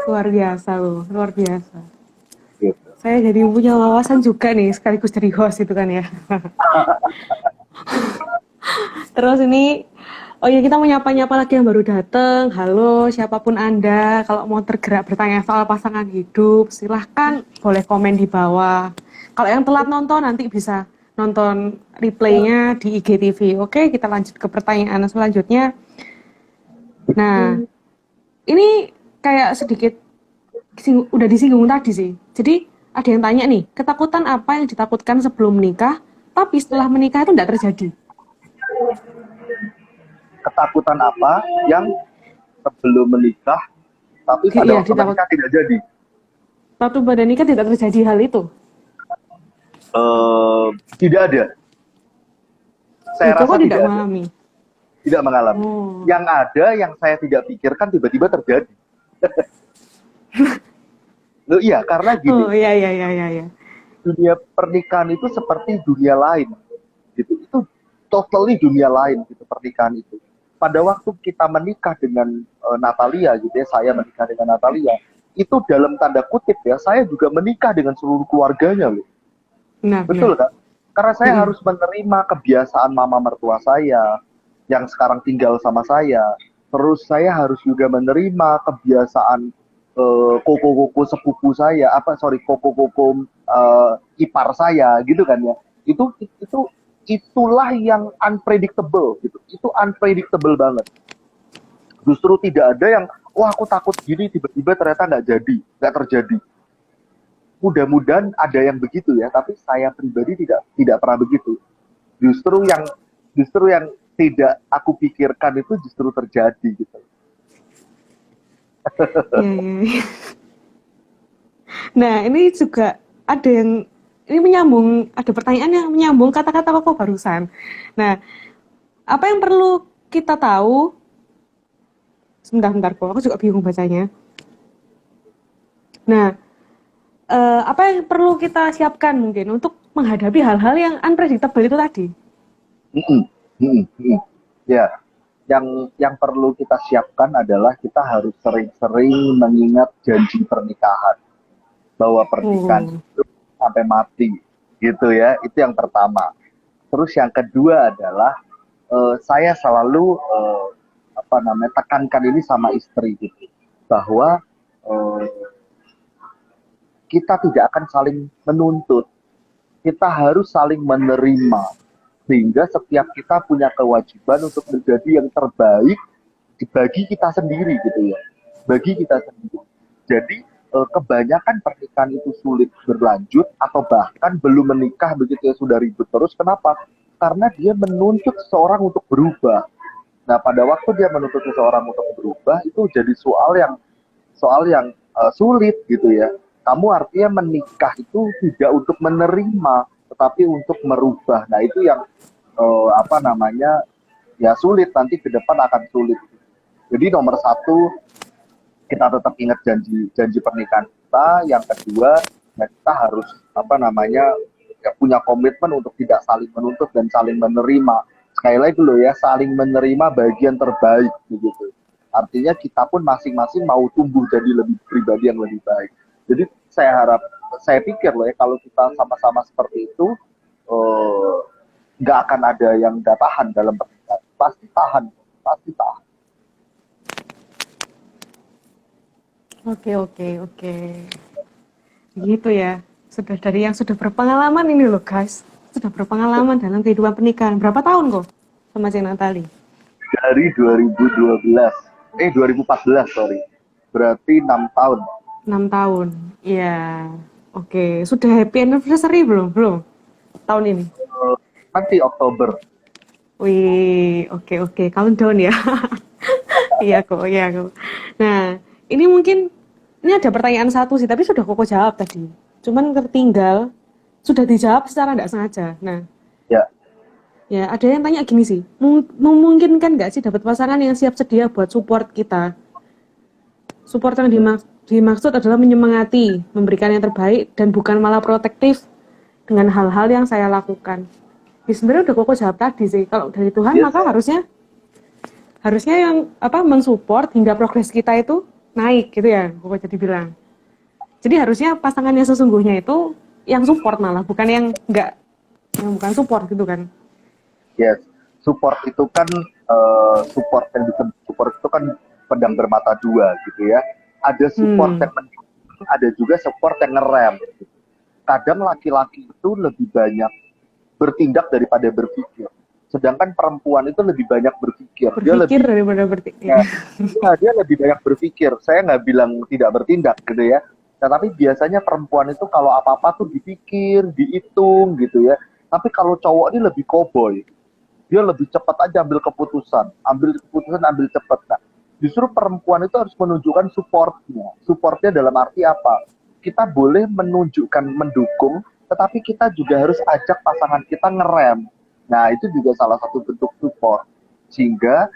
A: Luar biasa loh, luar biasa.
B: Gitu.
A: Saya jadi punya wawasan juga nih, sekaligus jadi host itu kan ya. Terus ini, oh ya kita mau nyapa-nyapa lagi yang baru datang. Halo, siapapun Anda, kalau mau tergerak bertanya soal pasangan hidup, silahkan boleh komen di bawah. Kalau yang telat nonton, nanti bisa nonton replaynya di IGTV. Oke, kita lanjut ke pertanyaan selanjutnya. Nah, ini kayak sedikit udah disinggung tadi sih. Jadi ada yang tanya nih, ketakutan apa yang ditakutkan sebelum menikah, tapi setelah menikah itu tidak terjadi?
B: Ketakutan apa yang sebelum menikah tapi pada
A: Iya,
B: waktu menikah tidak jadi?
A: waktu pada nikah tidak terjadi hal itu.
B: Tidak ada. Saya
A: Itu
B: rasa
A: kok tidak
B: tidak ada.
A: mengalami?
B: Tidak mengalami.
A: Oh.
B: Yang ada yang saya tidak pikirkan tiba-tiba terjadi. Loh iya, karena gini,
A: Oh, iya.
B: dunia pernikahan itu seperti dunia lain. Gitu. Itu totally dunia lain gitu pernikahan itu. Pada waktu kita menikah dengan Natalia gitu ya, saya menikah dengan Natalia, itu dalam tanda kutip ya, saya juga menikah dengan seluruh keluarganya loh.
A: Benar.
B: Betul kan? Karena saya harus menerima kebiasaan mama mertua saya yang sekarang tinggal sama saya. Terus saya harus juga menerima kebiasaan koko-koko sepupu saya, koko-koko ipar saya gitu kan ya. Itulah yang unpredictable gitu. Itu unpredictable banget. Justru tidak ada yang, wah aku takut gini tiba-tiba ternyata nggak terjadi. Mudah-mudahan ada yang begitu ya, tapi saya pribadi tidak pernah begitu. Justru yang tidak aku pikirkan itu justru terjadi gitu.
A: Iya. Nah, ini juga ada yang ini menyambung, ada pertanyaan yang menyambung kata-kata koko barusan. Nah, apa yang perlu kita tahu? Sebentar kok, aku juga bingung bacanya. Nah, apa yang perlu kita siapkan mungkin untuk menghadapi hal-hal yang unpredictable itu tadi?
B: Mm-mm, mm-mm, mm-mm. Ya, yang perlu kita siapkan adalah kita harus sering-sering mengingat janji pernikahan, bahwa pernikahan
A: Oh,
B: itu sampai mati, gitu ya. Itu yang pertama. Terus yang kedua adalah saya selalu tekankan ini sama istri gitu, bahwa eh, kita tidak akan saling menuntut, kita harus saling menerima, sehingga setiap kita punya kewajiban untuk menjadi yang terbaik bagi kita sendiri gitu ya, bagi kita sendiri. Jadi kebanyakan pernikahan itu sulit berlanjut atau bahkan belum menikah begitu ya sudah ribut terus. Kenapa? Karena dia menuntut seseorang untuk berubah. Nah, pada waktu dia menuntut seseorang untuk berubah itu jadi soal yang sulit gitu ya. Kamu artinya menikah itu tidak untuk menerima, tetapi untuk merubah. Nah, itu yang ya sulit, nanti ke depan akan sulit. Jadi nomor satu, kita tetap ingat janji pernikahan kita. Yang kedua, ya kita harus ya punya komitmen untuk tidak saling menuntut dan saling menerima. Sekali lagi loh ya, saling menerima bagian terbaik begitu. Artinya kita pun masing-masing mau tumbuh jadi lebih pribadi yang lebih baik. Jadi saya pikir loh ya, kalau kita sama-sama seperti itu, eh, nggak akan ada yang nggak tahan dalam pernikahan. Pasti tahan, pasti tahan.
A: oke, oke, oke. Gitu ya. Sudah dari yang sudah berpengalaman ini loh guys. Sudah berpengalaman dalam kehidupan pernikahan. Berapa tahun kok sama Cik Natali?
B: Dari 2012, 2014 sorry, berarti 6 tahun.
A: 6 tahun. Iya. Oke. Sudah happy anniversary belum? Belum. Tahun ini.
B: Nanti Oktober.
A: Wih, oke, oke. Countdown ya. Iya kok, iya kok. Nah, ini mungkin ini ada pertanyaan satu sih, tapi sudah Koko jawab tadi. Cuman tertinggal, sudah dijawab secara tidak sengaja. Nah,
B: Ya,
A: ya ada yang tanya gini sih, memungkinkan nggak sih dapat pasangan yang siap sedia buat support kita? Support yang dimaksud adalah menyemangati, memberikan yang terbaik, dan bukan malah protektif dengan hal-hal yang saya lakukan. Ya, sebenarnya udah Koko jawab tadi sih. Kalau dari Tuhan
B: yes.
A: maka harusnya yang mensupport hingga progres kita itu naik gitu ya, Koko jadi bilang. Jadi harusnya pasangan yang sesungguhnya itu yang support malah, bukan yang enggak, yang bukan support gitu kan.
B: Yes, support itu kan support yang disebut support itu kan pedang bermata dua gitu ya. Ada support yang mendukung, ada juga support yang ngerem. Kadang laki-laki itu lebih banyak bertindak daripada berpikir. Sedangkan perempuan itu lebih banyak berpikir.
A: Berpikir daripada berpikir.
B: Dia lebih banyak berpikir. Saya nggak bilang tidak bertindak gitu ya. Nah, tapi biasanya perempuan itu kalau apa-apa tuh dipikir, dihitung gitu ya. Tapi kalau cowok ini lebih cowboy. Dia lebih cepat aja ambil keputusan, ambil cepat. Nah, justru perempuan itu harus menunjukkan supportnya. Supportnya dalam arti apa? Kita boleh menunjukkan mendukung, tetapi kita juga harus ajak pasangan kita ngerem. Nah, itu juga salah satu bentuk support. Sehingga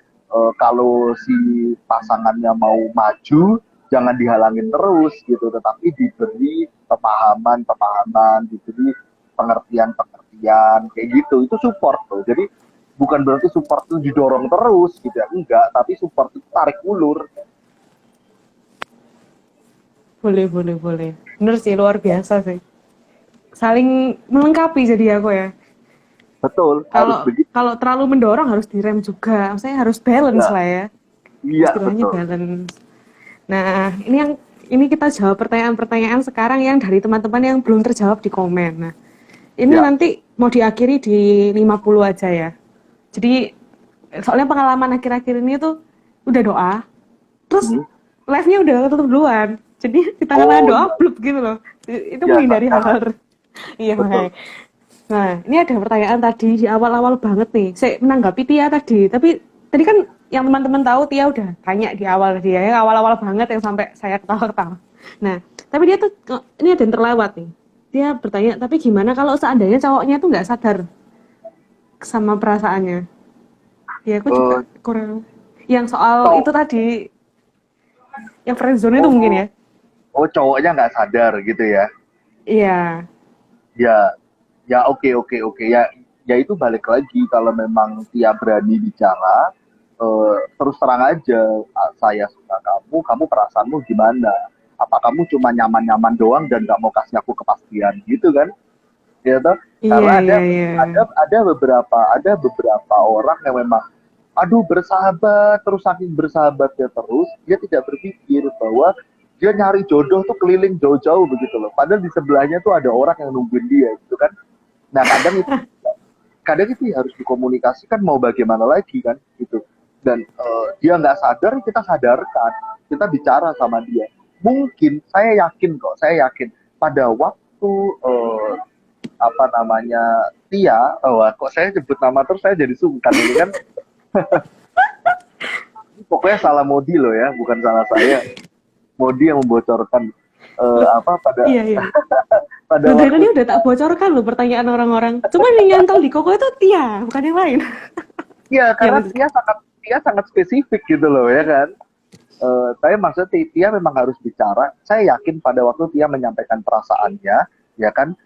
B: kalau si pasangannya mau maju, jangan dihalangin terus gitu, tetapi diberi pemahaman, diberi pengertian, kayak gitu. Itu support tuh. Jadi bukan berarti support itu didorong terus gitu ya, enggak, tapi support itu tarik ulur.
A: Boleh. Bener sih, luar biasa sih. Saling melengkapi jadi aku ya.
B: Betul, harus
A: Kalau
B: begitu.
A: kalau terlalu mendorong harus direm juga. Maksudnya harus balance
B: Ya,
A: lah ya.
B: iya
A: Istilahnya
B: betul.
A: balance. Nah, ini kita jawab pertanyaan-pertanyaan sekarang yang dari teman-teman yang belum terjawab di komen. Nah, ini
B: Ya,
A: nanti mau diakhiri di 50 aja ya. Jadi soalnya pengalaman akhir-akhir ini tuh udah doa, terus live-nya udah tutup duluan. Jadi di tengah-tengah
B: oh
A: doa
B: iya,
A: blub gitu loh. Itu
B: biasa
A: menghindari
B: jangan.
A: hal-hal. Iya
B: Betul.
A: makanya. Nah, ini ada pertanyaan tadi di awal-awal banget nih. Saya menanggapi Tia tadi, tapi tadi kan yang teman-teman tahu Tia udah tanya di awal dia yang awal-awal banget yang sampai saya ketawa-ketawa. Nah, tapi dia tuh ini ada yang terlewat nih. Dia bertanya, tapi gimana kalau seandainya cowoknya tuh nggak sadar sama perasaannya? Ya aku juga
B: Eh,
A: kurang. Yang soal
B: cowok
A: itu tadi, yang friendzone itu mungkin
B: oh,
A: ya.
B: oh cowoknya nggak sadar gitu ya.
A: Iya,
B: Ya, ya oke oke oke ya, ya itu balik lagi kalau memang dia berani bicara, terus terang aja, "Ah, saya suka kamu, kamu perasaanmu gimana? Apa kamu cuma nyaman-nyaman doang dan nggak mau kasih aku kepastian gitu kan?" Ya toh?
A: iya,
B: Karena
A: iya, iya.
B: ada beberapa orang yang memang aduh bersahabat terus saking bersahabatnya terus dia tidak berpikir bahwa dia nyari jodoh tuh keliling jauh-jauh begitu loh. Padahal di sebelahnya tuh ada orang yang nungguin dia gitu kan. Nah kadang itu ya harus dikomunikasikan mau bagaimana lagi kan gitu. Dan dia nggak sadar kita sadarkan, kita bicara sama dia. Mungkin saya yakin pada waktu apa namanya Tia, oh kok saya sebut nama terus saya jadi sungkan ini kan. Pokoknya salah Modi loh ya, bukan salah saya. Modi yang membocorkan
A: Loh,
B: apa pada
A: iya, iya.
B: pada
A: Loh, dari
B: waktu
A: tadi udah tak bocorkan loh pertanyaan orang-orang. Cuma yang nyantol di Koko itu Tia, bukan yang lain.
B: ya
A: Ya,
B: karena Tia sangat spesifik gitu loh ya kan. Saya maksudnya Tia memang harus bicara. Saya yakin pada waktu Tia menyampaikan perasaannya, ya kan,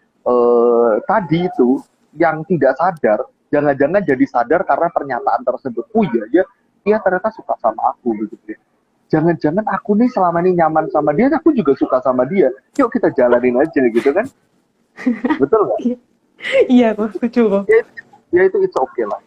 B: tadi itu yang tidak sadar, jangan-jangan jadi sadar karena pernyataan tersebut. Oh iya ya, Tia ternyata suka sama aku begitu ya. Jangan-jangan aku nih selama ini nyaman sama dia, aku juga suka sama dia. Yuk kita jalanin aja gitu kan. Betul nggak?
A: iya, iya kok, setuju kok.
B: Ya, ya itu it's okay lah.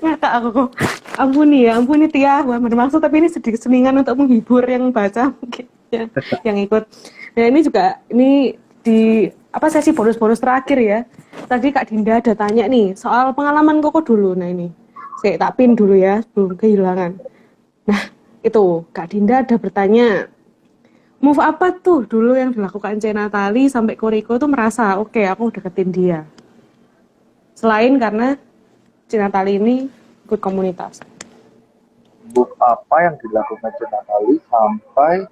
A: Ngakak aku kok. Ampuni ya, ampuni Tia. Wah, bermaksud tapi ini sedikit selingan untuk menghibur yang baca mungkin ya, yang ikut. Nah, ini juga ini di apa sesi bonus-bonus terakhir ya. Tadi Kak Dinda ada tanya nih soal pengalaman Koko dulu. Nah, ini. Saya tak pin dulu ya sebelum kehilangan. Nah, itu Kak Dinda ada bertanya, move apa tuh dulu yang dilakukan C Natali sampai Koriko tuh merasa oke, aku deketin dia. Selain karena C Natali ini ikut komunitas.
B: Book apa yang dilakukan Cina kali sampai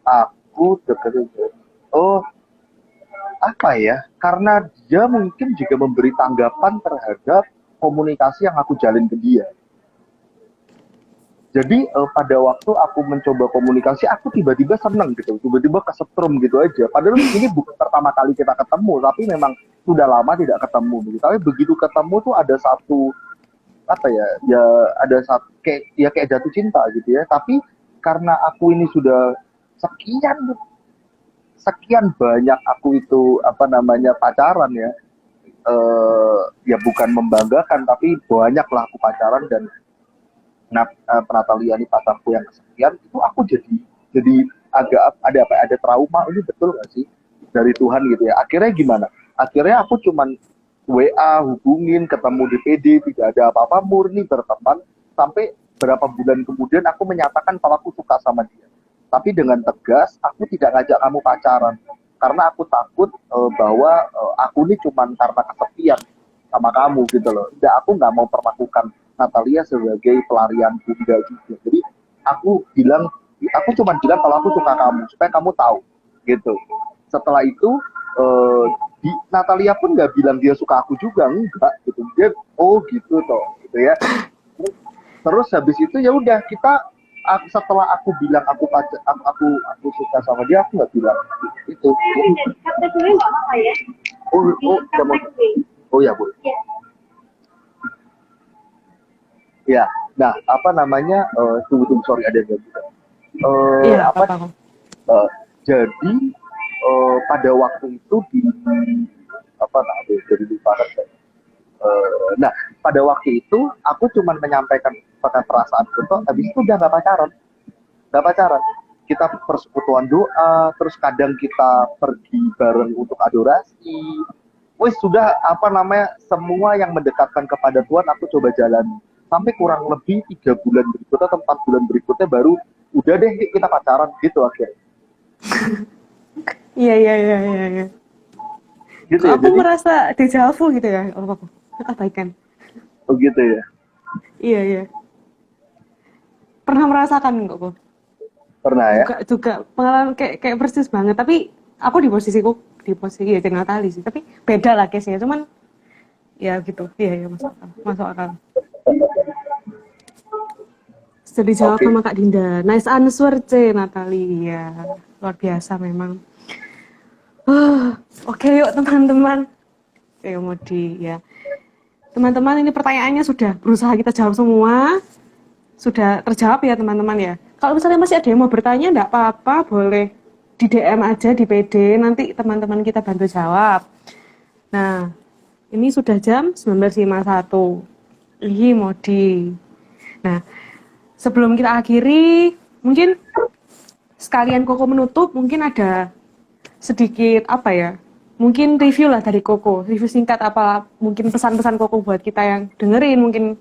B: aku deketin dia? Oh, apa ya? Karena dia mungkin juga memberi tanggapan terhadap komunikasi yang aku jalin ke dia. Jadi pada waktu aku mencoba komunikasi, aku tiba-tiba seneng gitu, tiba-tiba kesetrum gitu aja. Padahal ini bukan pertama kali kita ketemu, tapi memang sudah lama tidak ketemu. Begitu. Tapi begitu ketemu tuh ada satu apa ya, ya ada satu kayak ya kayak jatuh cinta gitu ya. Tapi karena aku ini sudah sekian sekian banyak aku itu apa namanya pacaran ya, ya bukan membanggakan tapi banyaklah aku pacaran dan Natalia ini pacarku yang kesekian itu aku jadi agak ada trauma ini betul nggak sih dari Tuhan gitu ya. Akhirnya gimana, akhirnya aku cuman WA hubungin ketemu di PD tidak ada apa-apa murni berteman sampai berapa bulan kemudian aku menyatakan kalau aku suka sama dia tapi dengan tegas aku tidak ngajak kamu pacaran karena aku takut bahwa aku ini cuman karena kesepian sama kamu gitu loh. Tidak, aku nggak mau perlakukan Natalia sebagai pelarian bunda juga. Jadi aku cuma bilang kalau aku suka kamu supaya kamu tahu gitu. Setelah itu eh, Natalia pun nggak bilang dia suka aku juga, enggak gitu. Dia oh gitu toh gitu ya. Terus habis itu ya udah setelah aku bilang aku suka sama dia aku nggak bilang itu. Oh oh oh ya bu. Ya, nah apa namanya? Tunggu sorry ada yang juga.
A: Iya, nggak
B: Apa?
A: apa-apa kok.
B: Jadi pada waktu itu di apa namanya? Jadi lupa kan. Nah pada waktu itu aku cuma menyampaikan pada perasaan itu, habis itu udah nggak pacaran. Kita persekutuan doa, terus kadang kita pergi bareng untuk adorasi. Wih sudah apa namanya semua yang mendekatkan kepada Tuhan aku coba jalani sampai kurang lebih 3 bulan berikutnya atau 4 bulan berikutnya baru udah deh kita pacaran gitu akhirnya
A: Iya, iya, iya, iya, iya.
B: gitu
A: Kok
B: ya.
A: aku
B: Jadi
A: merasa deja vu gitu ya, oh, aku abaikan.
B: Oh gitu ya.
A: Iya, iya. Pernah merasakan kok, kok.
B: Pernah ya.
A: Juga pengalaman kayak persis banget. Tapi aku di posisi ya Jen Natali sih. Tapi beda lah case-nya. Cuman ya gitu. Iya, iya masuk akal. Masuk akal. Sudah dijawab
B: Oke.
A: sama Kak Dinda. Nice answer, C. Natali. Ya, luar biasa memang. Oke, yuk teman-teman. Mau ya. Teman-teman, ini pertanyaannya sudah berusaha kita jawab semua. Sudah terjawab ya, teman-teman ya. Kalau misalnya masih ada yang mau bertanya, enggak apa-apa, boleh di DM aja di PD, nanti teman-teman kita bantu jawab. Nah, ini sudah jam 19.51. Ih, Modi. Nah, sebelum kita akhiri, mungkin sekalian Koko menutup, mungkin ada sedikit apa ya, mungkin review lah dari Koko, review singkat apa, mungkin pesan-pesan Koko buat kita yang dengerin, mungkin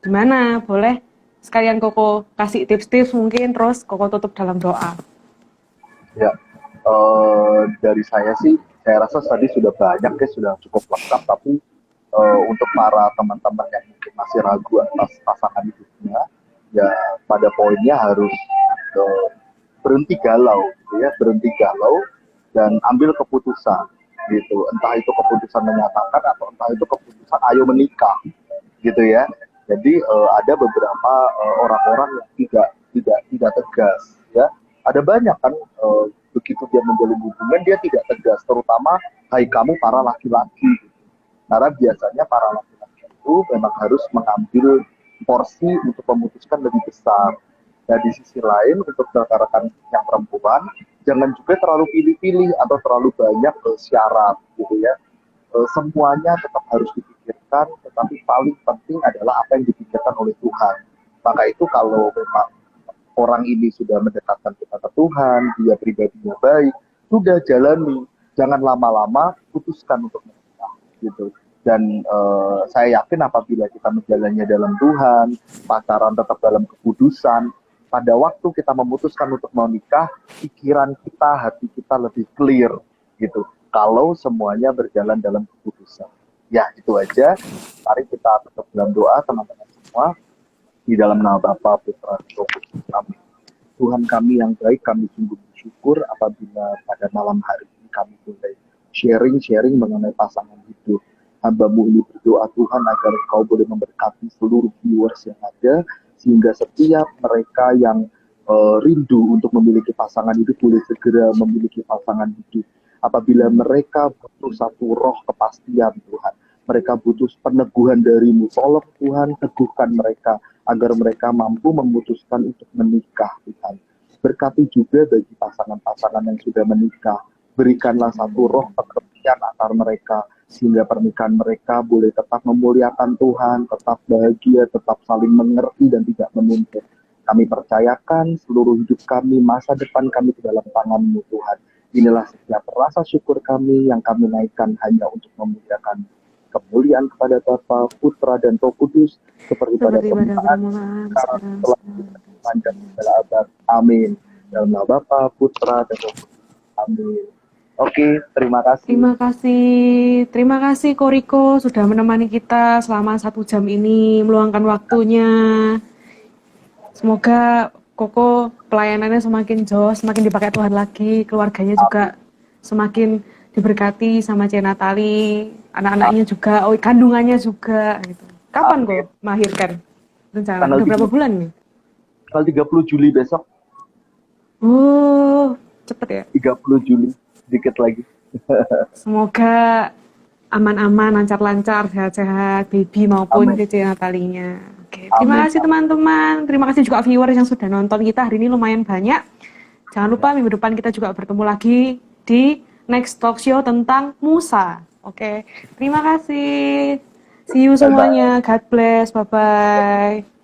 A: gimana, boleh sekalian Koko kasih tips-tips mungkin, terus Koko tutup dalam doa.
B: Ya, dari saya sih, saya rasa tadi sudah banyak ya, sudah cukup lengkap. Tapi untuk para teman-teman yang mungkin masih ragu atas pasangan hidupnya, ya pada poinnya harus eh, berhenti galau, gitu ya, berhenti galau dan ambil keputusan, gitu. Entah itu keputusan menyatakan atau entah itu keputusan ayo menikah, gitu ya. Jadi ada beberapa orang-orang yang tidak tegas, ya. Ada banyak kan begitu dia menjalin hubungan dia tidak tegas, terutama hai kamu para laki-laki. Karena biasanya para laki-laki itu memang harus mengambil porsi untuk memutuskan lebih besar. Nah di sisi lain untuk rekan-rekan yang perempuan jangan juga terlalu pilih-pilih atau terlalu banyak syarat gitu ya. Semuanya tetap harus dipikirkan, tetapi paling penting adalah apa yang dipikirkan oleh Tuhan. Maka itu kalau memang orang ini sudah mendekatkan kita ke Tuhan, dia pribadinya baik, sudah jalani, jangan lama-lama putuskan untuk menikah gitu. Dan saya yakin apabila kita menjalannya dalam Tuhan, pacaran tetap dalam kekudusan, pada waktu kita memutuskan untuk menikah, pikiran kita, hati kita lebih clear gitu. Kalau semuanya berjalan dalam keputusan. Ya, itu aja. Mari kita tetap dalam doa, teman-teman semua. Di dalam nama Bapa, Putra, dan Roh Kudus. Amin. Tuhan kami yang baik, kami sungguh bersyukur apabila pada malam hari ini kami boleh sharing-sharing mengenai pasangan hidup. Hamba-Mu ini berdoa Tuhan agar Kau boleh memberkati seluruh viewers yang ada, sehingga setiap mereka yang rindu untuk memiliki pasangan hidup boleh segera memiliki pasangan hidup. Apabila mereka butuh satu roh kepastian Tuhan, mereka butuh peneguhan dari-Mu. Tolong Tuhan teguhkan mereka agar mereka mampu memutuskan untuk menikah Tuhan. Berkati juga bagi pasangan-pasangan yang sudah menikah. Berikanlah satu roh pengertian antar mereka sehingga pernikahan mereka boleh tetap memuliakan Tuhan, tetap bahagia, tetap saling mengerti dan tidak menuntut. Kami percayakan seluruh hidup kami, masa depan kami ke dalam tangan-Mu Tuhan. Inilah setiap rasa syukur kami yang kami naikkan hanya untuk memuliakan kemuliaan kepada Bapa, Putra, dan Roh Kudus seperti pada permulaan sekarang telah panjang segala abad. Amin. Dalam nama Bapa, Putra, dan Roh Kudus. Amin. Oke, terima kasih.
A: Terima kasih Koriko sudah menemani kita selama 1 jam ini, meluangkan waktunya. Semoga Koko pelayanannya semakin jauh, semakin dipakai Tuhan lagi, keluarganya juga semakin diberkati sama C. Natali, anak-anaknya juga, kandungannya juga. Gitu. Kapan kok melahirkan? Rencana udah berapa bulan nih?
B: Tanggal 30 Juli besok.
A: Oh, cepet ya?
B: 30 Juli, sedikit lagi.
A: Semoga aman-aman, lancar-lancar, sehat-sehat, baby maupun C. Natalinya. Oke, terima kasih teman-teman. Terima kasih juga viewers yang sudah nonton kita hari ini lumayan banyak. Jangan lupa minggu depan kita juga bertemu lagi di next talk show tentang Musa. Oke, terima kasih. See you semuanya. God bless. Bye-bye.